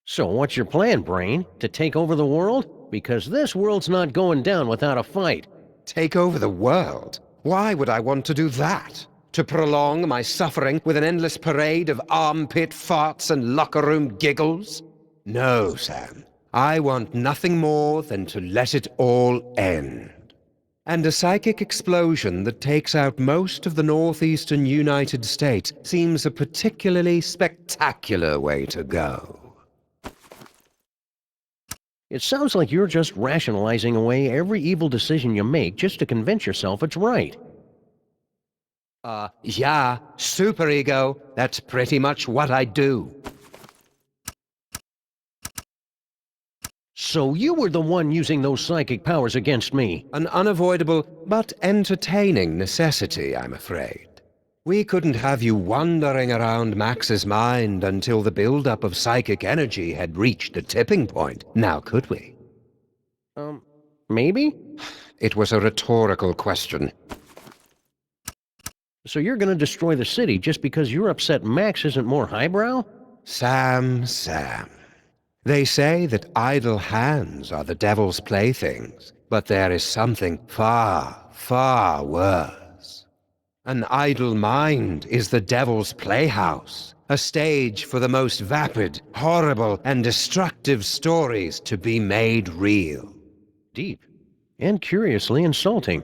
So what's your plan, Brain? To take over the world? Because this world's not going down without a fight. Take over the world? Why would I want to do that? To prolong my suffering with an endless parade of armpit farts and locker room giggles? No, Sam. I want nothing more than to let it all end. And a psychic explosion that takes out most of the northeastern United States seems a particularly spectacular way to go. It sounds like you're just rationalizing away every evil decision you make just to convince yourself it's right. Yeah, superego. That's pretty much what I do. So you were the one using those psychic powers against me. An unavoidable but entertaining necessity, I'm afraid. We couldn't have you wandering around Max's mind until the buildup of psychic energy had reached a tipping point, now could we? Maybe? It was a rhetorical question. So you're gonna destroy the city just because you're upset Max isn't more highbrow? Sam. They say that idle hands are the devil's playthings, but there is something far, far worse. An idle mind is the devil's playhouse, a stage for the most vapid, horrible, and destructive stories to be made real. Deep. And curiously insulting.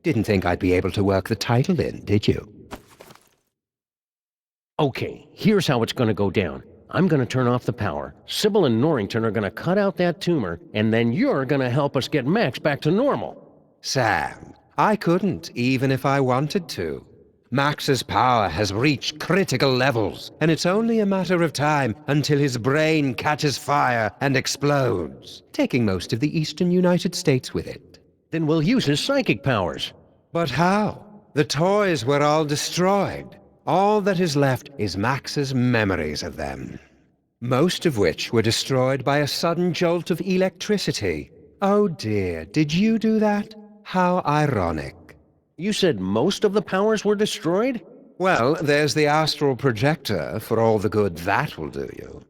Didn't think I'd be able to work the title in, did you? Okay, here's how it's gonna go down. I'm gonna turn off the power. Sybil and Norrington are gonna cut out that tumor, and then you're gonna help us get Max back to normal. Sam, I couldn't, even if I wanted to. Max's power has reached critical levels, and it's only a matter of time until his brain catches fire and explodes, taking most of the eastern United States with it. Then we'll use his psychic powers. But how? The toys were all destroyed. All that is left is Max's memories of them. Most of which were destroyed by a sudden jolt of electricity. Oh dear, did you do that? How ironic. You said most of the powers were destroyed? Well, there's the astral projector, for all the good that will do you.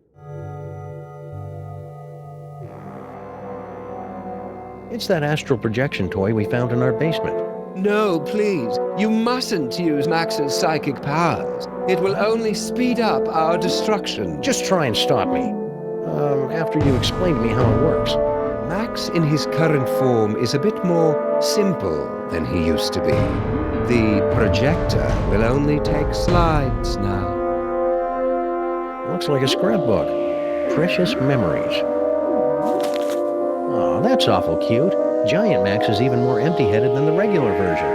It's that astral projection toy we found in our basement. No, please. You mustn't use Max's psychic powers. It will only speed up our destruction. Just try and stop me. After you explain to me how it works. Max in his current form is a bit more simple than he used to be. The projector will only take slides now. Looks like a scrapbook. Precious memories. Oh, that's awful cute. Giant Max is even more empty-headed than the regular version.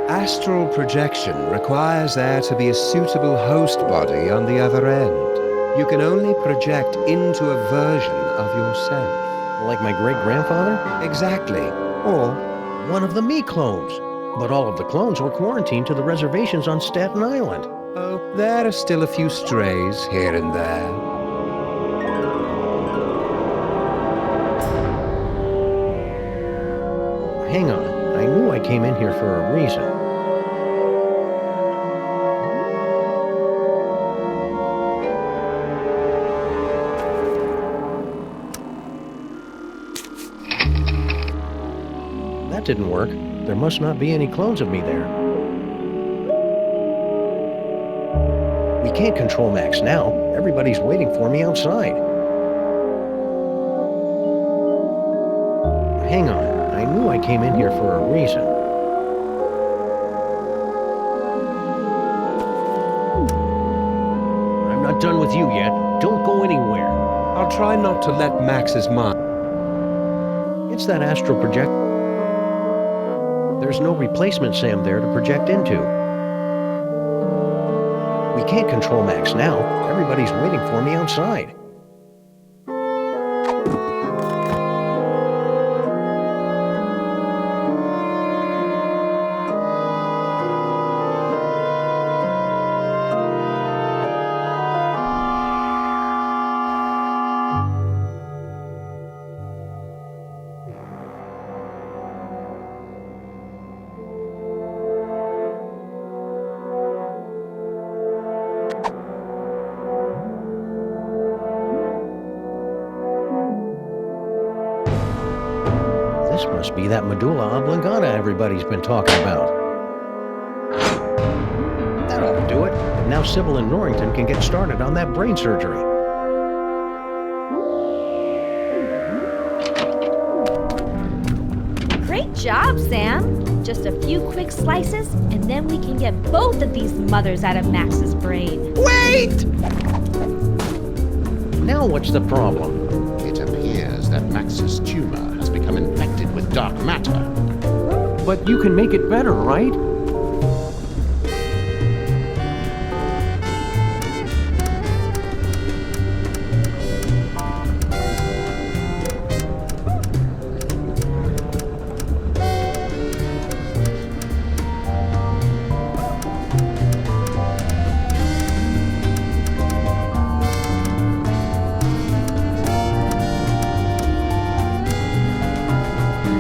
Astral projection requires there to be a suitable host body on the other end. You can only project into a version of yourself. Like my great-grandfather? Exactly. Or one of the me clones. But all of the clones were quarantined to the reservations on Staten Island. Oh, there are still a few strays here and there. Hang on. I knew I came in here for a reason. That didn't work. There must not be any clones of me there. We can't control Max now. Everybody's waiting for me outside. Hang on. I knew I came in here for a reason. I'm not done with you yet. Don't go anywhere. I'll try not to let Max's mind. It's that astral project. There's no replacement Sam there to project into. We can't control Max now. Everybody's waiting for me outside. This must be that medulla oblongata everybody's been talking about. That ought to do it. And now Sybil and Norrington can get started on that brain surgery. Great job, Sam. Just a few quick slices, and then we can get both of these mothers out of Max's brain. Wait! Now what's the problem? It appears that Max's tumor has become infected with dark matter. But you can make it better, right?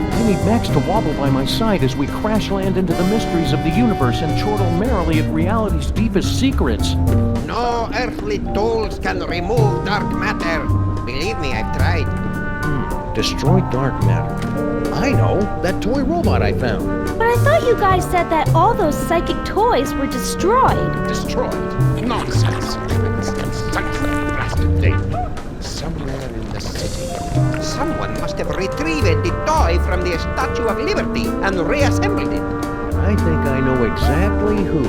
I need Max to wobble by my side as we crash land into the mysteries of the universe and chortle merrily at reality's deepest secrets. No earthly tools can remove dark matter. Believe me, I've tried. Destroy dark matter. I know, that toy robot I found. But I thought you guys said that all those psychic toys were destroyed. Destroyed? Nonsense. That's such a blasted thing. Somewhere in the city. Someone must have retrieved the toy from the Statue of Liberty and reassembled it. I think I know exactly who.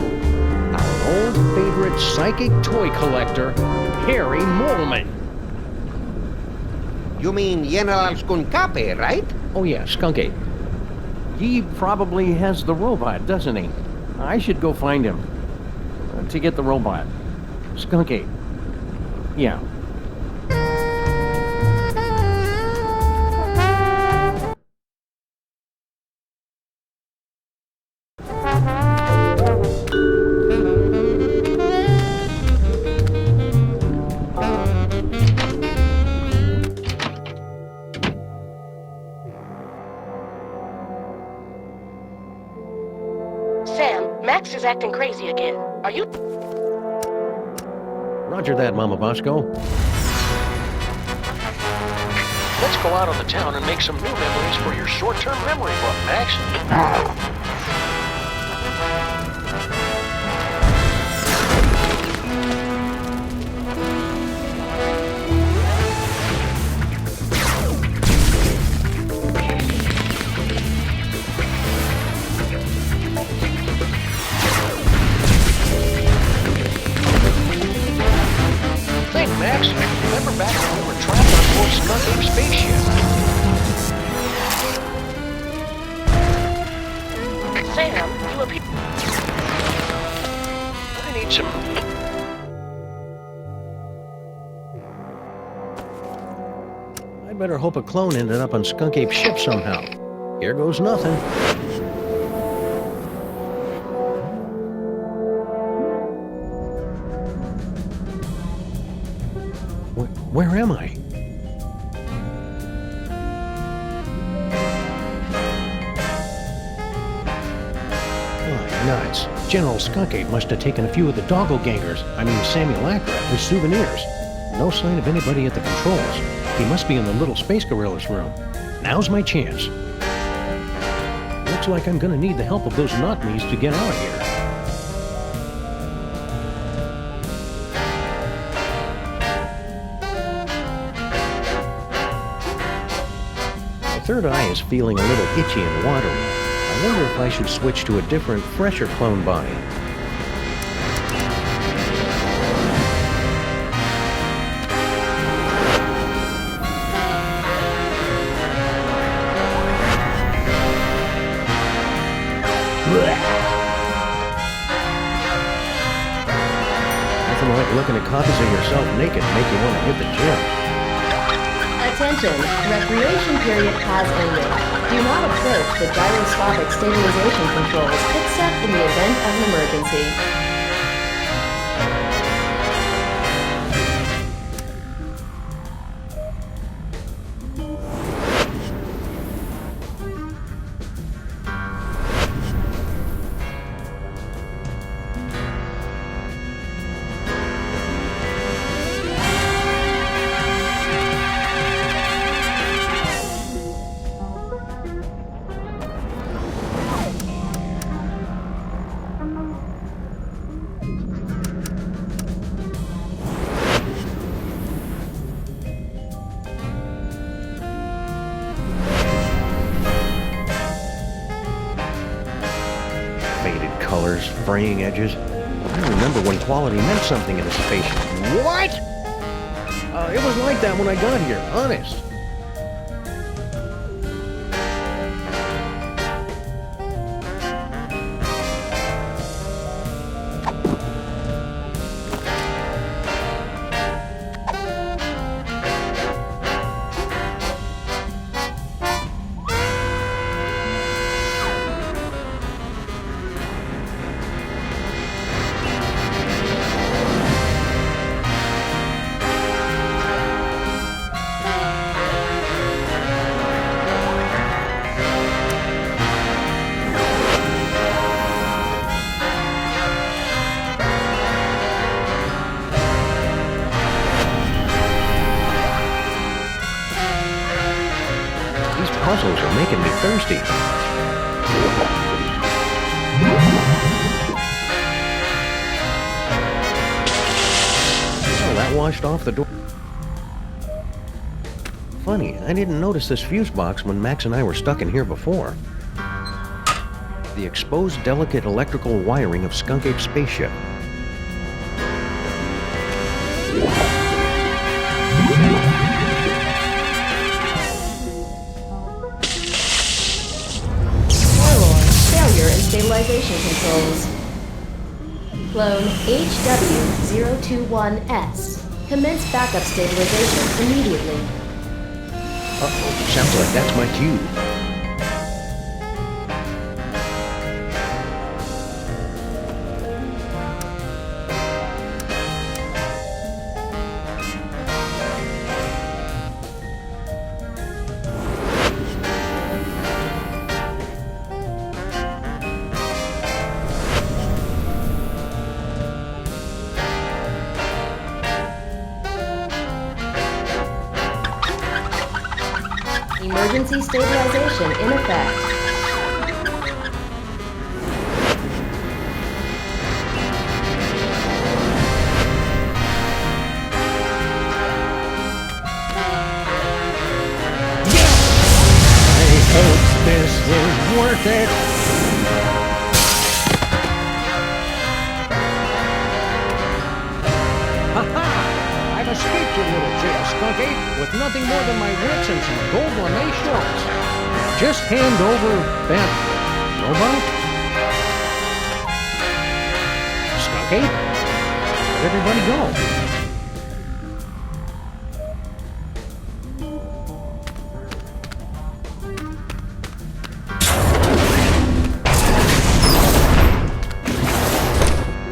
Our old favorite psychic toy collector, Harry Moleman. You mean General Skunkape, right? Oh yeah, Skunk Ape. He probably has the robot, doesn't he? I should go find him. To get the robot. Skunk Ape. Yeah. Sam, Max is acting crazy again. Are you... Roger that, Mama Bosco. Let's go out on the town and make some new memories for your short-term memory book, Max. Think, Max. Remember back when we were trapped on board Skunk Ape spaceship? Sam, you appear... I need some... I'd better hope a clone ended up on Skunk Ape's ship somehow. Here goes nothing. Where am I? Oh, nuts. General Skunk Ape must have taken a few of the doppelgangers, Samuel Ackrat, with souvenirs. No sign of anybody at the controls. He must be in the little Space Gorillas room. Now's my chance. Looks like I'm gonna need the help of those not-me's to get out of here. Third eye is feeling a little itchy and watery. I wonder if I should switch to a different, fresher clone body. Nothing like looking at copies of yourself naked make you want to hit the gym. Attention, recreation period has ended. Do not approach the gyroscopic stabilization controls except in the event of an emergency. Colors, fraying edges. I remember when quality meant something in a spaceship. What? It was like that when I got here, honest. Puzzles are making me thirsty. Well, that washed off the door. Funny, I didn't notice this fuse box when Max and I were stuck in here before. The exposed delicate electrical wiring of Skunk Ape's spaceship. controls. Clone HW021S. Commence backup stabilization immediately. Uh-oh, sounds like that's my cue. Emergency stabilization in effect. I hope this is worth it. Ha-ha! I've escaped your little jail, Skunky, with nothing more than my wits and some gold lame shorts. Just hand over that robot. Skunky? Where'd everybody go?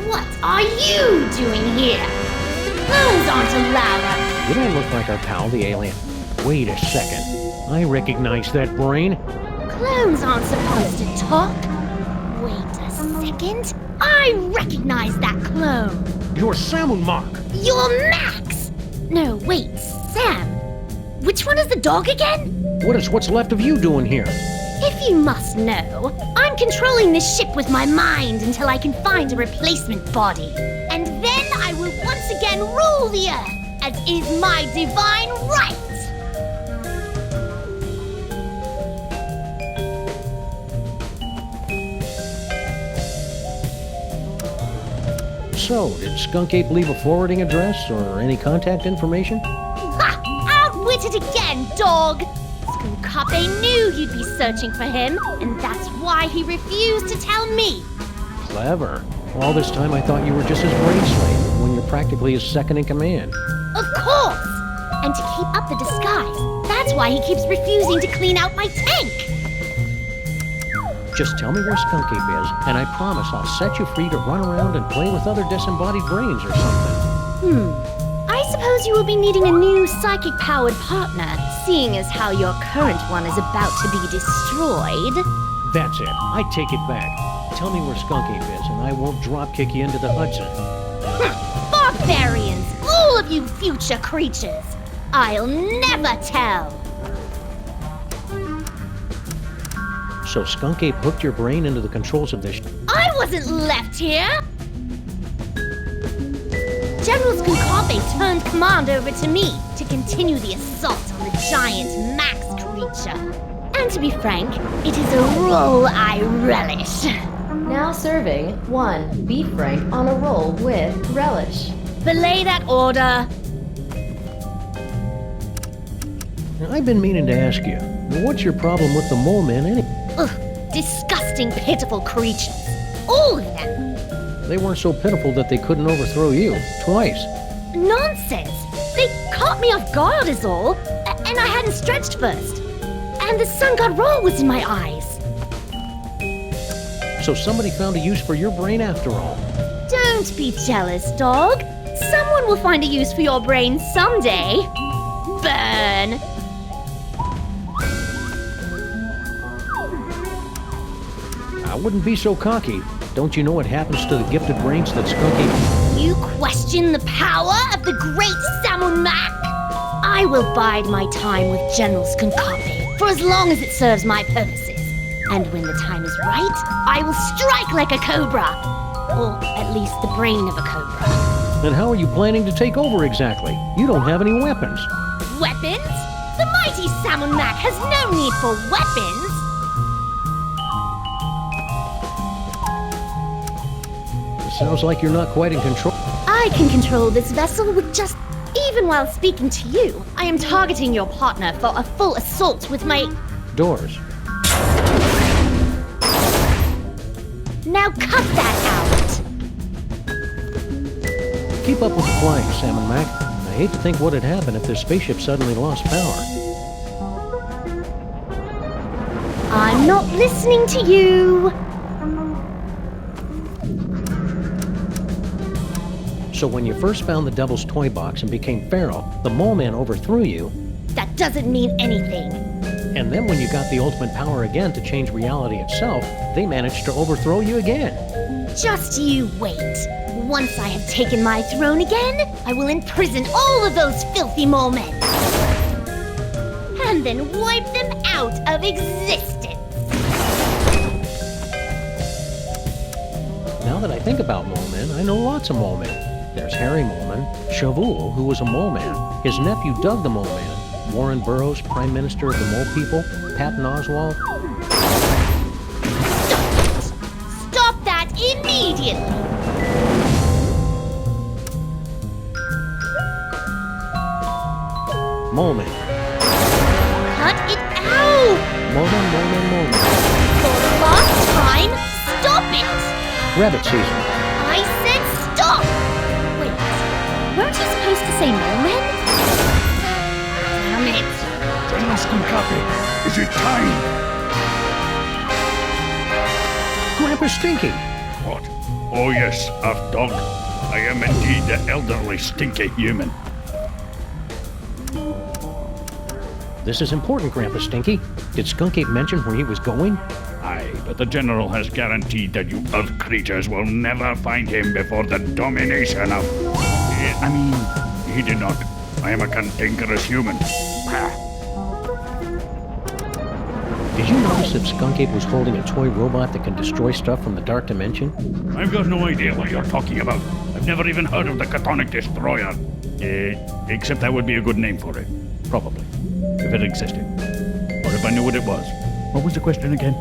What are you doing here? The clones aren't allowed. You don't look like our pal, the alien. Wait a second. I recognize that brain. Clones aren't supposed to talk. Wait a second. I recognize that clone. You're Samun Mark. You're Max. No, wait, Sam. Which one is the dog again? What is what's left of you doing here? If you must know, I'm controlling this ship with my mind until I can find a replacement body. And then I will once again rule the Earth, as is my divine right! So, did Skunk Ape leave a forwarding address or any contact information? Ha! Outwitted again, dog! Skunkape knew you'd be searching for him, and that's why he refused to tell me. Clever. All this time I thought you were just his brain slave, when you're practically his second in command. Of course! And to keep up the disguise, that's why he keeps refusing to clean out my tank! Just tell me where Skunk Ape is, and I promise I'll set you free to run around and play with other disembodied brains or something. I suppose you will be needing a new psychic-powered partner, seeing as how your current one is about to be destroyed. That's it. I take it back. Tell me where Skunk Ape is, and I won't drop-kick you into the Hudson. Barbarians! All of you future creatures! I'll never tell! So Skunk Ape hooked your brain into the controls of this... I wasn't left here! General Skunkape turned command over to me to continue the assault on the giant Max creature. And to be frank, it is a role I relish. Now serving 1 beef frank on a roll with relish. Belay that order. Now, I've been meaning to ask you, what's your problem with the mole men anyway? Ugh, disgusting, pitiful creatures. All of them. They weren't so pitiful that they couldn't overthrow you, twice. Nonsense! They caught me off guard is all, and I hadn't stretched first. And the sun god roll was in my eyes. So somebody found a use for your brain after all. Don't be jealous, dog. Someone will find a use for your brain someday. Burn! I wouldn't be so cocky. Don't you know what happens to the gifted brains that Skunk Ape... You question the power of the great Samun Mac? I will bide my time with General Skunkape for as long as it serves my purposes. And when the time is right, I will strike like a cobra. Or at least the brain of a cobra. Then how are you planning to take over exactly? You don't have any weapons. Weapons? The mighty Samun Mac has no need for weapons! It sounds like you're not quite in control. I can control this vessel with just... Even while speaking to you, I am targeting your partner for a full assault with my... Doors. Now cut that out! Keep up with the flying, Salmon Mac. I hate to think what'd happen if this spaceship suddenly lost power. I'm not listening to you! So when you first found the Devil's Toy Box and became feral, the Mole Man overthrew you. That doesn't mean anything. And then when you got the ultimate power again to change reality itself, they managed to overthrow you again. Just you wait. Once I have taken my throne again, I will imprison all of those filthy mole men. And then wipe them out of existence. Now that I think about mole men, I know lots of mole men. There's Harry Moleman, Shavul, who was a mole man, his nephew Doug the Mole Man, Warren Burroughs, Prime Minister of the Mole People, Patton Oswalt. Stop that immediately! Mole Man. Cut it out! Mole Man. For the last time, stop it! Rabbit season. I said stop! Wait, weren't you supposed to say mole men? Damn it! General Skunkapi, is it time? Grandpa Stinky! What? Oh yes, half-dog. I am indeed the elderly stinky human. This is important, Grandpa Stinky. Did Skunk Ape mention where he was going? Aye, but the General has guaranteed that you Earth creatures will never find him before the domination of... I mean, he did not. I am a cantankerous human. Did you notice that Skunk Ape was holding a toy robot that can destroy stuff from the Dark Dimension? I've got no idea what you're talking about. I've never even heard of the Catonic Destroyer. Except that would be a good name for it. Probably. If it existed. Or if I knew what it was. What was the question again?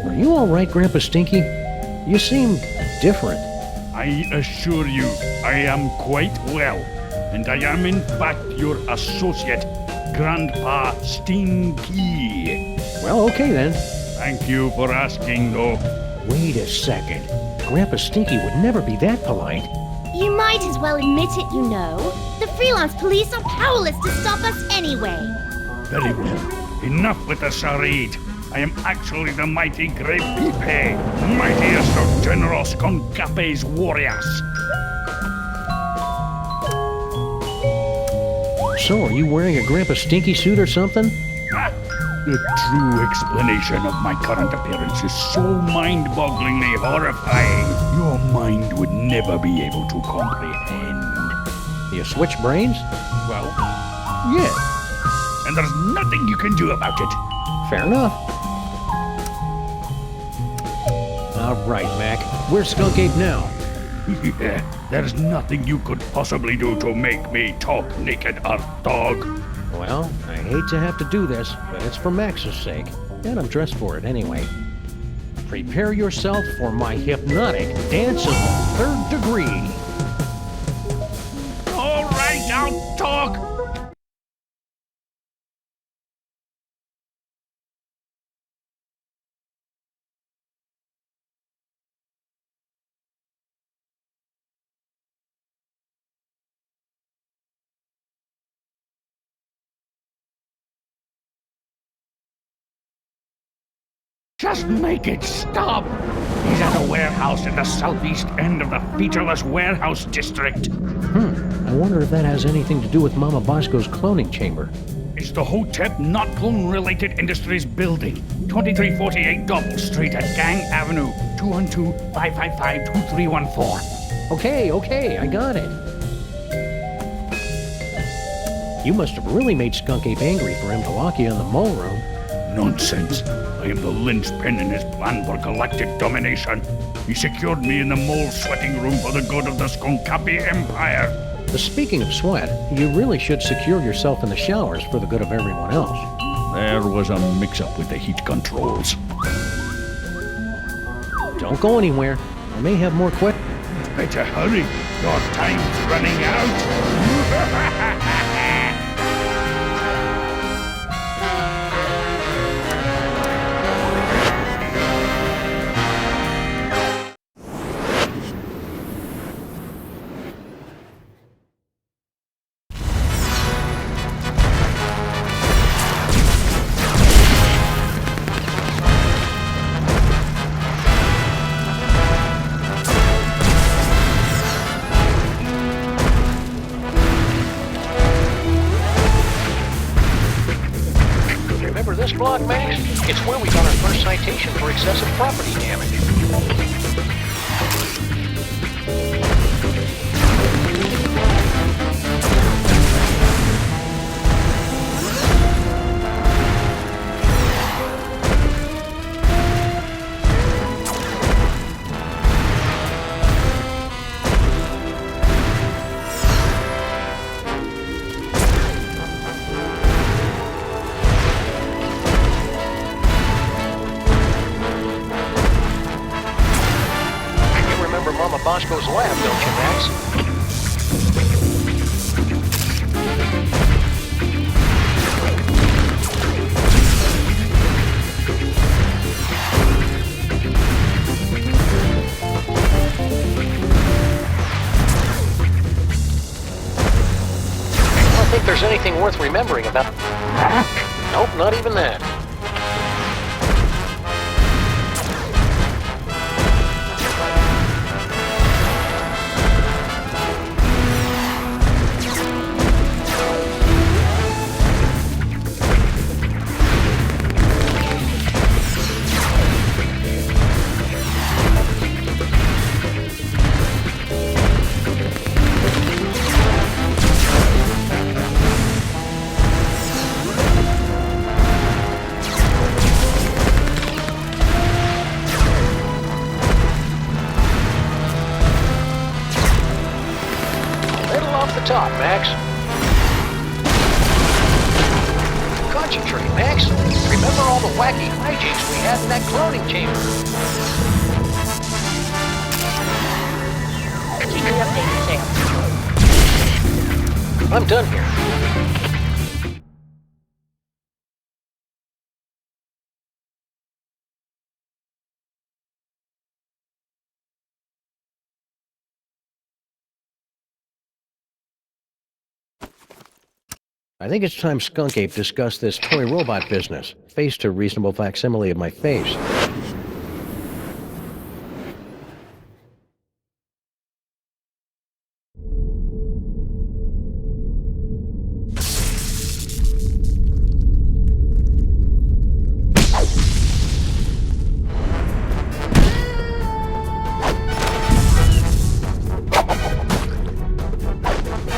Are you all right, Grandpa Stinky? You seem different. I assure you, I am quite well. And I am in fact your associate, Grandpa Stinky. Well, okay then. Thank you for asking, though. Wait a second. Grandpa Stinky would never be that polite. You might as well admit it, you know. The freelance police are powerless to stop us anyway. Very well. Enough with the charade. I am actually the mighty Grey Pipe, mightiest of General Skunkapi's warriors. So, are you wearing a Grandpa Stinky suit or something? The true explanation of my current appearance is so mind-bogglingly horrifying, your mind would never be able to comprehend. You switch brains? Well, yes. And there's nothing you can do about it. Fair enough. All right, Mac. Where's Skunk Ape now? Yeah, there's nothing you could possibly do to make me talk, naked Earth Dog. Well, I hate to have to do this, but it's for Max's sake. And I'm dressed for it anyway. Prepare yourself for my hypnotic dance of the 3rd degree. All right, I'll talk. Just make it stop! He's at a warehouse in the southeast end of the featureless warehouse district. I wonder if that has anything to do with Mama Bosco's cloning chamber. It's the Hotep Not Clone-Related Industries Building, 2348 Doble Street at Gang Avenue, 212-555-2314. Okay, I got it. You must have really made Skunk Ape angry for him to lock you in the mole room. Nonsense. I am the linchpin in his plan for galactic domination. He secured me in the mole sweating room for the good of the Skunkapi Empire. Speaking of sweat, you really should secure yourself in the showers for the good of everyone else. There was a mix-up with the heat controls. Don't go anywhere. I may have more questions. Better hurry. Your time's running out. It's where we got our first citation for excessive property damage. Bosco's lab, don't you, Max? I don't think there's anything worth remembering about... Nope, not even that. Top, Max. Concentrate, Max. Remember all the wacky hijinks we had in that cloning chamber. Keep me updated, Sam. I'm done here. I think it's time Skunk Ape discussed this toy robot business. Face to reasonable facsimile of my face.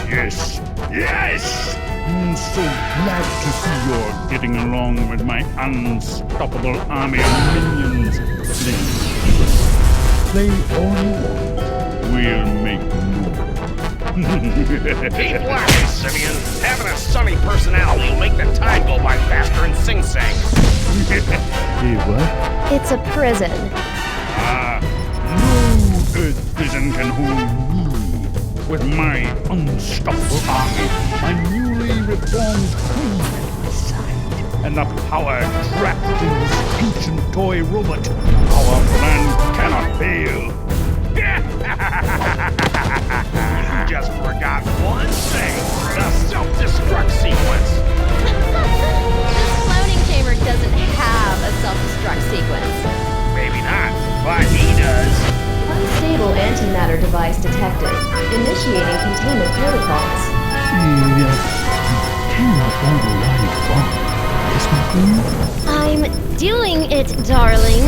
Yes! Yes! I'm so glad to see you're getting along with my unstoppable army of minions. Play all you want. We'll make more. Keep laughing, Simeon. Having a sunny personality will make the time go by faster in Sing Sang. Hey, what? It's a prison. No Earth prison can hold me. With my unstoppable army, my newly reformed queen inside, and the power trapped in this ancient toy robot, our plan cannot fail. You just forgot one thing: the self-destruct sequence. This cloning chamber doesn't have a self-destruct sequence. Maybe not, but he does. Unstable antimatter device detected. Initiating containment protocols. You cannot override bomb. Is I'm doing it, darling.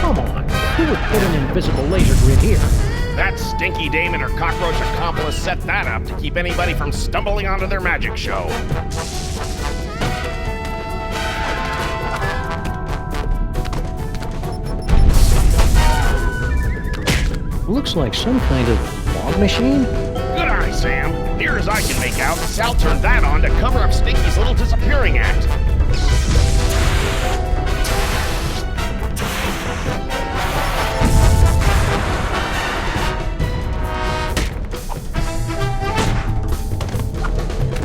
Come on, who would put an invisible laser grid here? That stinky dame and her cockroach accomplice set that up to keep anybody from stumbling onto their magic show. Looks like some kind of fog machine? Good eye, Sam. Near as I can make out, Sal turned that on to cover up Stinky's little disappearing act.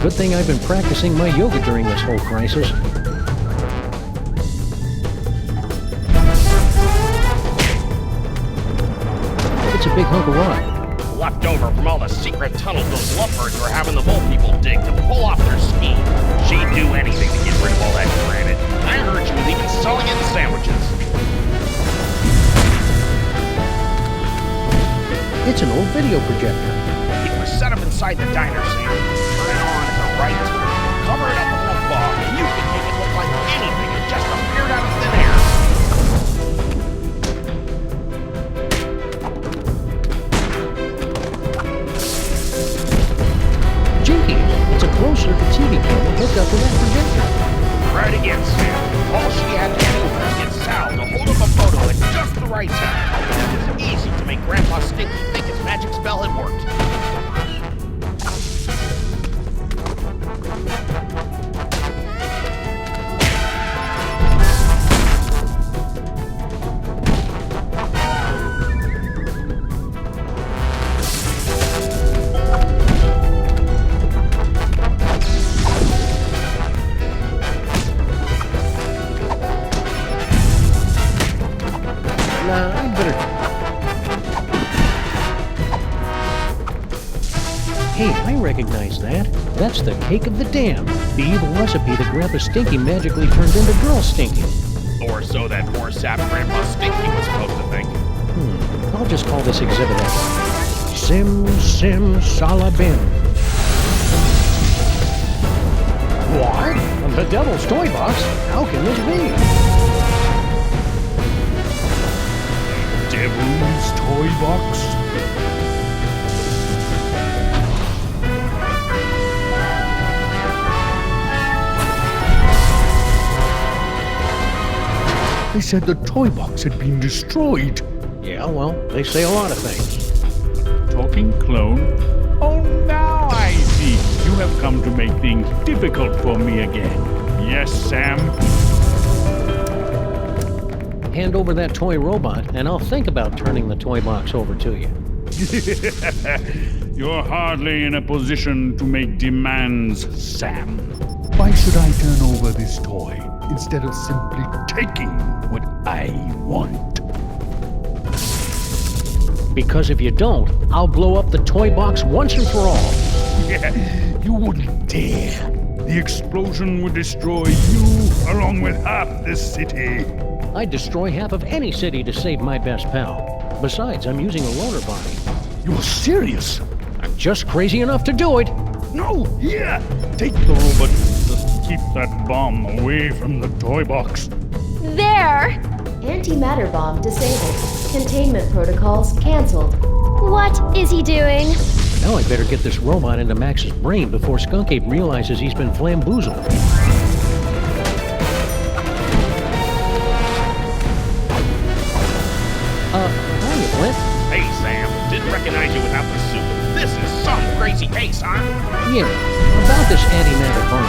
Good thing I've been practicing my yoga during this whole crisis. It's a big hunk of rock. Left over from all the secret tunnels those lovebirds were having the mole people dig to pull off their scheme. She'd do anything to get rid of all that granite. I heard she was even selling it in sandwiches. It's an old video projector. It was set up inside the diner, Sam. Turn it on at the right time. Cover it up with enough fog, and you can make it look like anything that just appeared out of thin air. Jinkies, it's a closed-circuit TV camera hooked up to that projector. Right again, Sam. All she had to do was get Sal to hold up a photo at just the right time. It was easy to make Grandpa Stinky think his magic spell had worked. Hey, I recognize that. That's the cake of the damned, the evil recipe that Grandpa Stinky magically turned into Girl Stinky. Or so that poor sap Grandpa Stinky was supposed to think. I'll just call this Exhibit X. Sim Sim Salabim. What? The Devil's Toy Box? How can this be? Devil's Toy Box? They said the toy box had been destroyed. Yeah, well, they say a lot of things. Talking clone? Oh, now I see. You have come to make things difficult for me again. Yes, Sam? Hand over that toy robot, and I'll think about turning the toy box over to you. You're hardly in a position to make demands, Sam. Why should I turn over this toy instead of simply taking what I want? Because if you don't, I'll blow up the toy box once and for all. You wouldn't dare. The explosion would destroy you along with half this city. I'd destroy half of any city to save my best pal. Besides, I'm using a loaner body. You're serious? I'm just crazy enough to do it. No, here! Take the robot. Just keep that bomb away from the toy box. There! Antimatter bomb disabled. Containment protocols canceled. What is he doing? Now I better get this robot into Max's brain before Skunk Ape realizes he's been flamboozled. Hiya, Flint. Hey, Sam. Didn't recognize you without the suit. This is some crazy case, huh? Yeah, about this antimatter bomb.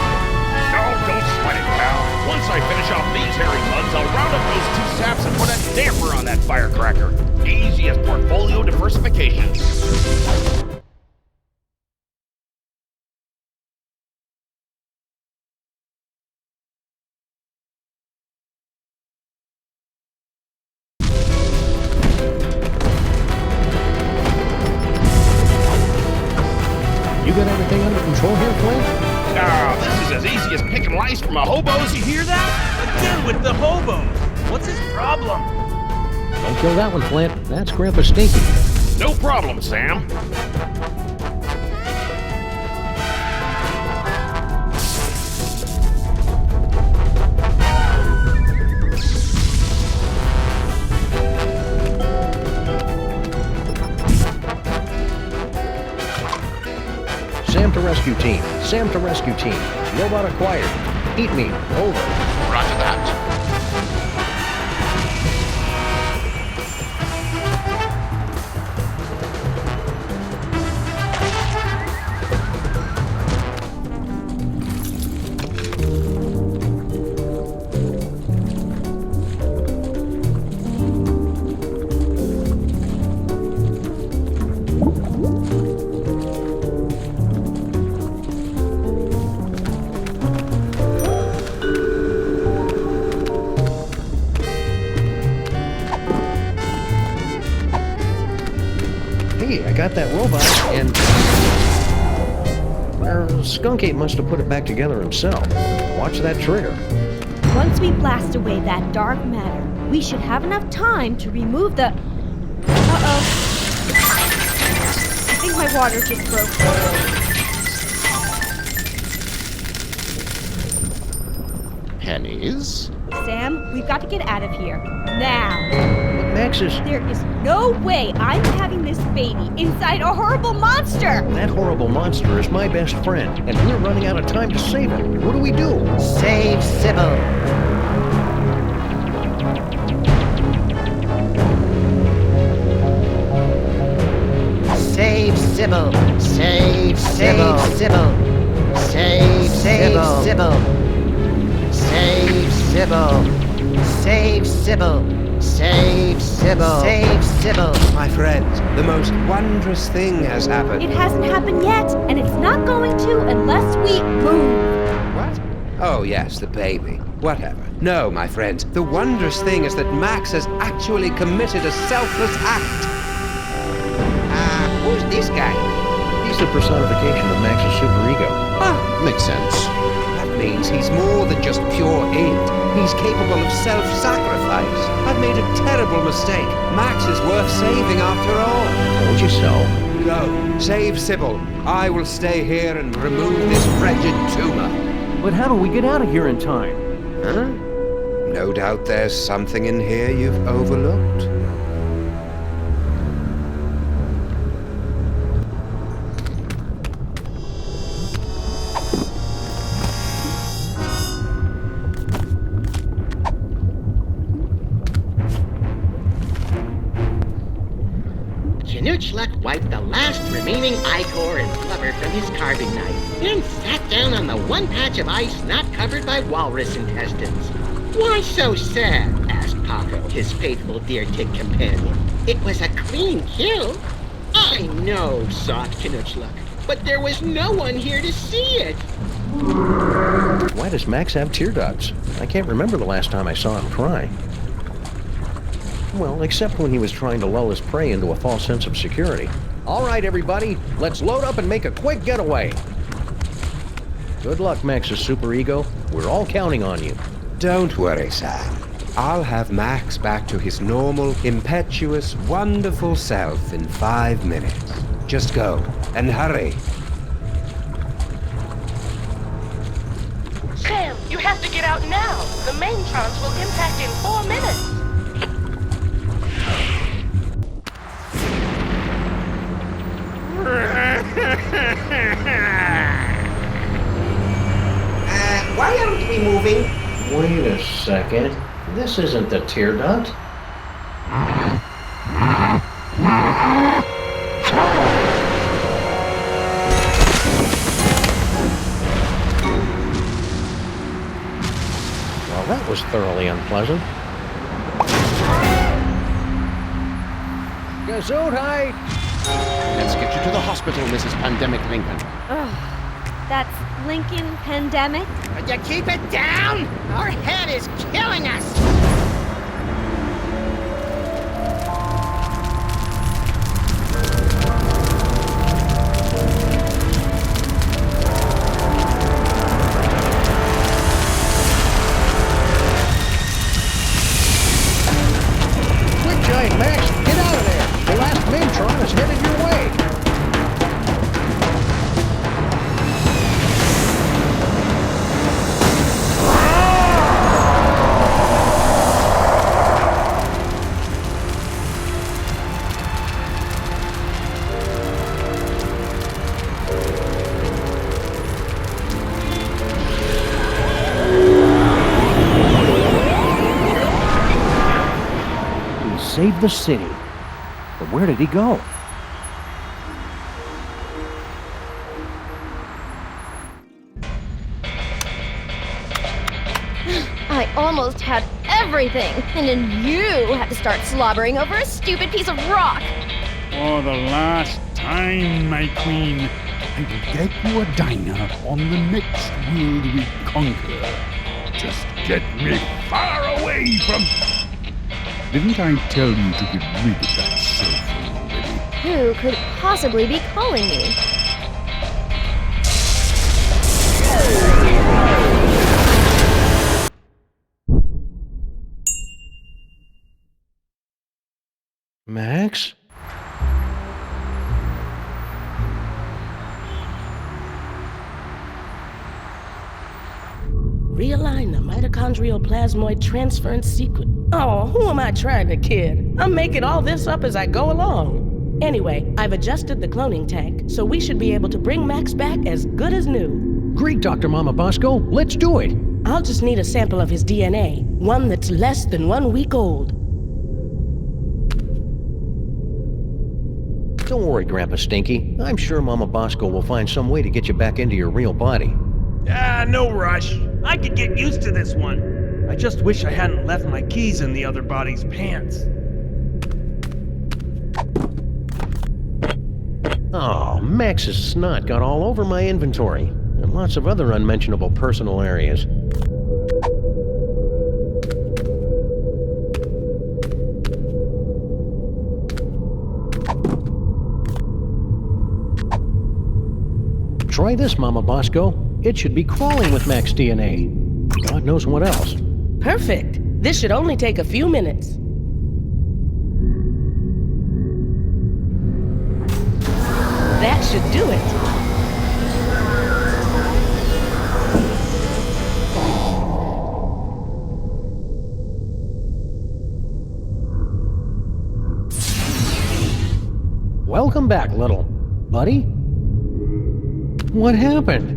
Oh, don't sweat it, pal. Once I finish off these hairy bugs, I'll round up those two saps and put a damper on that firecracker. Easy as portfolio diversification. You got everything under control here, Flint? This is as easy as picking lice from a hobo's. You hear that? Again with the hobos. What's his problem? Don't kill that one, Flint. That's Grandpa Stinky. No problem, Sam. Sam to rescue team. Sam to rescue team. Robot acquired. Eat me. Over. Roger that. Hey, I got that robot, and... Skunk Ape must have put it back together himself. Watch that trigger. Once we blast away that dark matter, we should have enough time to remove the... Uh-oh. water just broke. Pennies? Sam, we've got to get out of here. Now. Max is... There is no way I'm having this baby inside a horrible monster! That horrible monster is my best friend, and we're running out of time to save him. What do we do? Save Sybil. Save Sybil. Save Sybil. Sybil. Save Sybil. Save Sybil. Save Sybil. Save Sybil. Save Sybil. My friends, the most wondrous thing has happened. It hasn't happened yet, and it's not going to unless we move. What? Oh, yes, the baby. Whatever. No, my friends, the wondrous thing is that Max has actually committed a selfless act. Who's this guy? He's the personification of Max's superego. Ah, makes sense. That means he's more than just pure hate. He's capable of self-sacrifice. I've made a terrible mistake. Max is worth saving after all. Told you so. Go, save Sybil. I will stay here and remove this wretched tumor. But how do we get out of here in time? Huh? No doubt there's something in here you've overlooked. Knutschluck wiped the last remaining ichor and blubber from his carving knife, then sat down on the one patch of ice not covered by walrus intestines. Why so sad? Asked Paco, his faithful deer-tick companion. It was a clean kill. I know, sobbed Knutschluck, but there was no one here to see it. Why does Max have tear ducts? I can't remember the last time I saw him cry. Well, except when he was trying to lull his prey into a false sense of security. All right, everybody, let's load up and make a quick getaway. Good luck, Max's superego. We're all counting on you. Don't worry, Sam. I'll have Max back to his normal, impetuous, wonderful self in 5 minutes. Just go, and hurry. Sam, you have to get out now. The main trans will impact in 4 minutes. Why aren't we moving? Wait a second. This isn't the tear duct. Well, that was thoroughly unpleasant. Gesundheit! Let's get you to the hospital, Mrs. Pandemic Lincoln. Ugh, that's Lincoln Pandemic? Would you keep it down? Our head is killing us! Quick, Giant Max, get out of there! The last Mintron is headed your way! Saved the city. But where did he go? I almost had everything, and then you had to start slobbering over a stupid piece of rock. For the last time, my queen, I will get you a diner on the next world we conquer. Just get me far away from... Didn't I tell you to get rid of that cell phone already? Who could possibly be calling me? Max? Realign the mitochondrial plasmoid transference sequence. Oh, who am I trying to kid? I'm making all this up as I go along. Anyway, I've adjusted the cloning tank, so we should be able to bring Max back as good as new. Great, Dr. Mama Bosco. Let's do it. I'll just need a sample of his DNA, one that's less than 1 week old. Don't worry, Grandpa Stinky. I'm sure Mama Bosco will find some way to get you back into your real body. Ah, no rush. I could get used to this one. I just wish I hadn't left my keys in the other body's pants. Oh, Max's snot got all over my inventory, and lots of other unmentionable personal areas. Try this, Mama Bosco. It should be crawling with Max DNA. God knows what else. Perfect. This should only take a few minutes. That should do it. Welcome back, little buddy. What happened?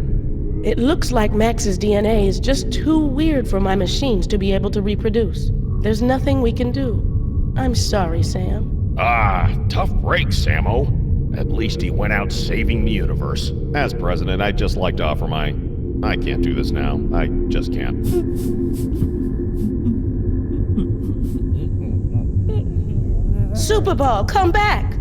It looks like Max's DNA is just too weird for my machines to be able to reproduce. There's nothing we can do. I'm sorry, Sam. Tough break, Sammo. At least he went out saving the universe. As president, I'd just like to offer my... I can't do this now. I just can't. Superball, come back!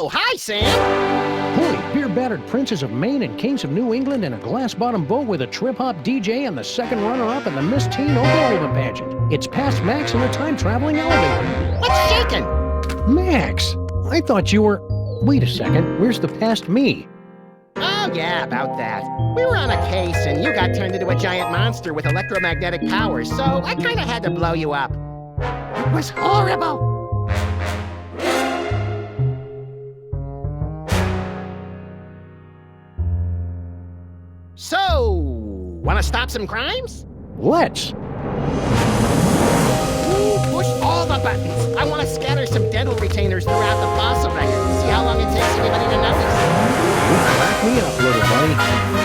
Oh, hi, Sam. Holy beer-battered princes of Maine and kings of New England in a glass-bottom boat with a trip-hop DJ and the second runner-up in the Miss Teen Oklahoma pageant. It's past Max in a time-traveling elevator. What's shaking? Max, I thought you were... Wait a second, where's the past me? Oh, yeah, about that. We were on a case, and you got turned into a giant monster with electromagnetic powers, so I kinda had to blow you up. It was horrible. So, wanna stop some crimes? Let's. Push all the buttons. I wanna scatter some dental retainers throughout the fossil record. See how long it takes anybody to notice. You crack me up, little buddy.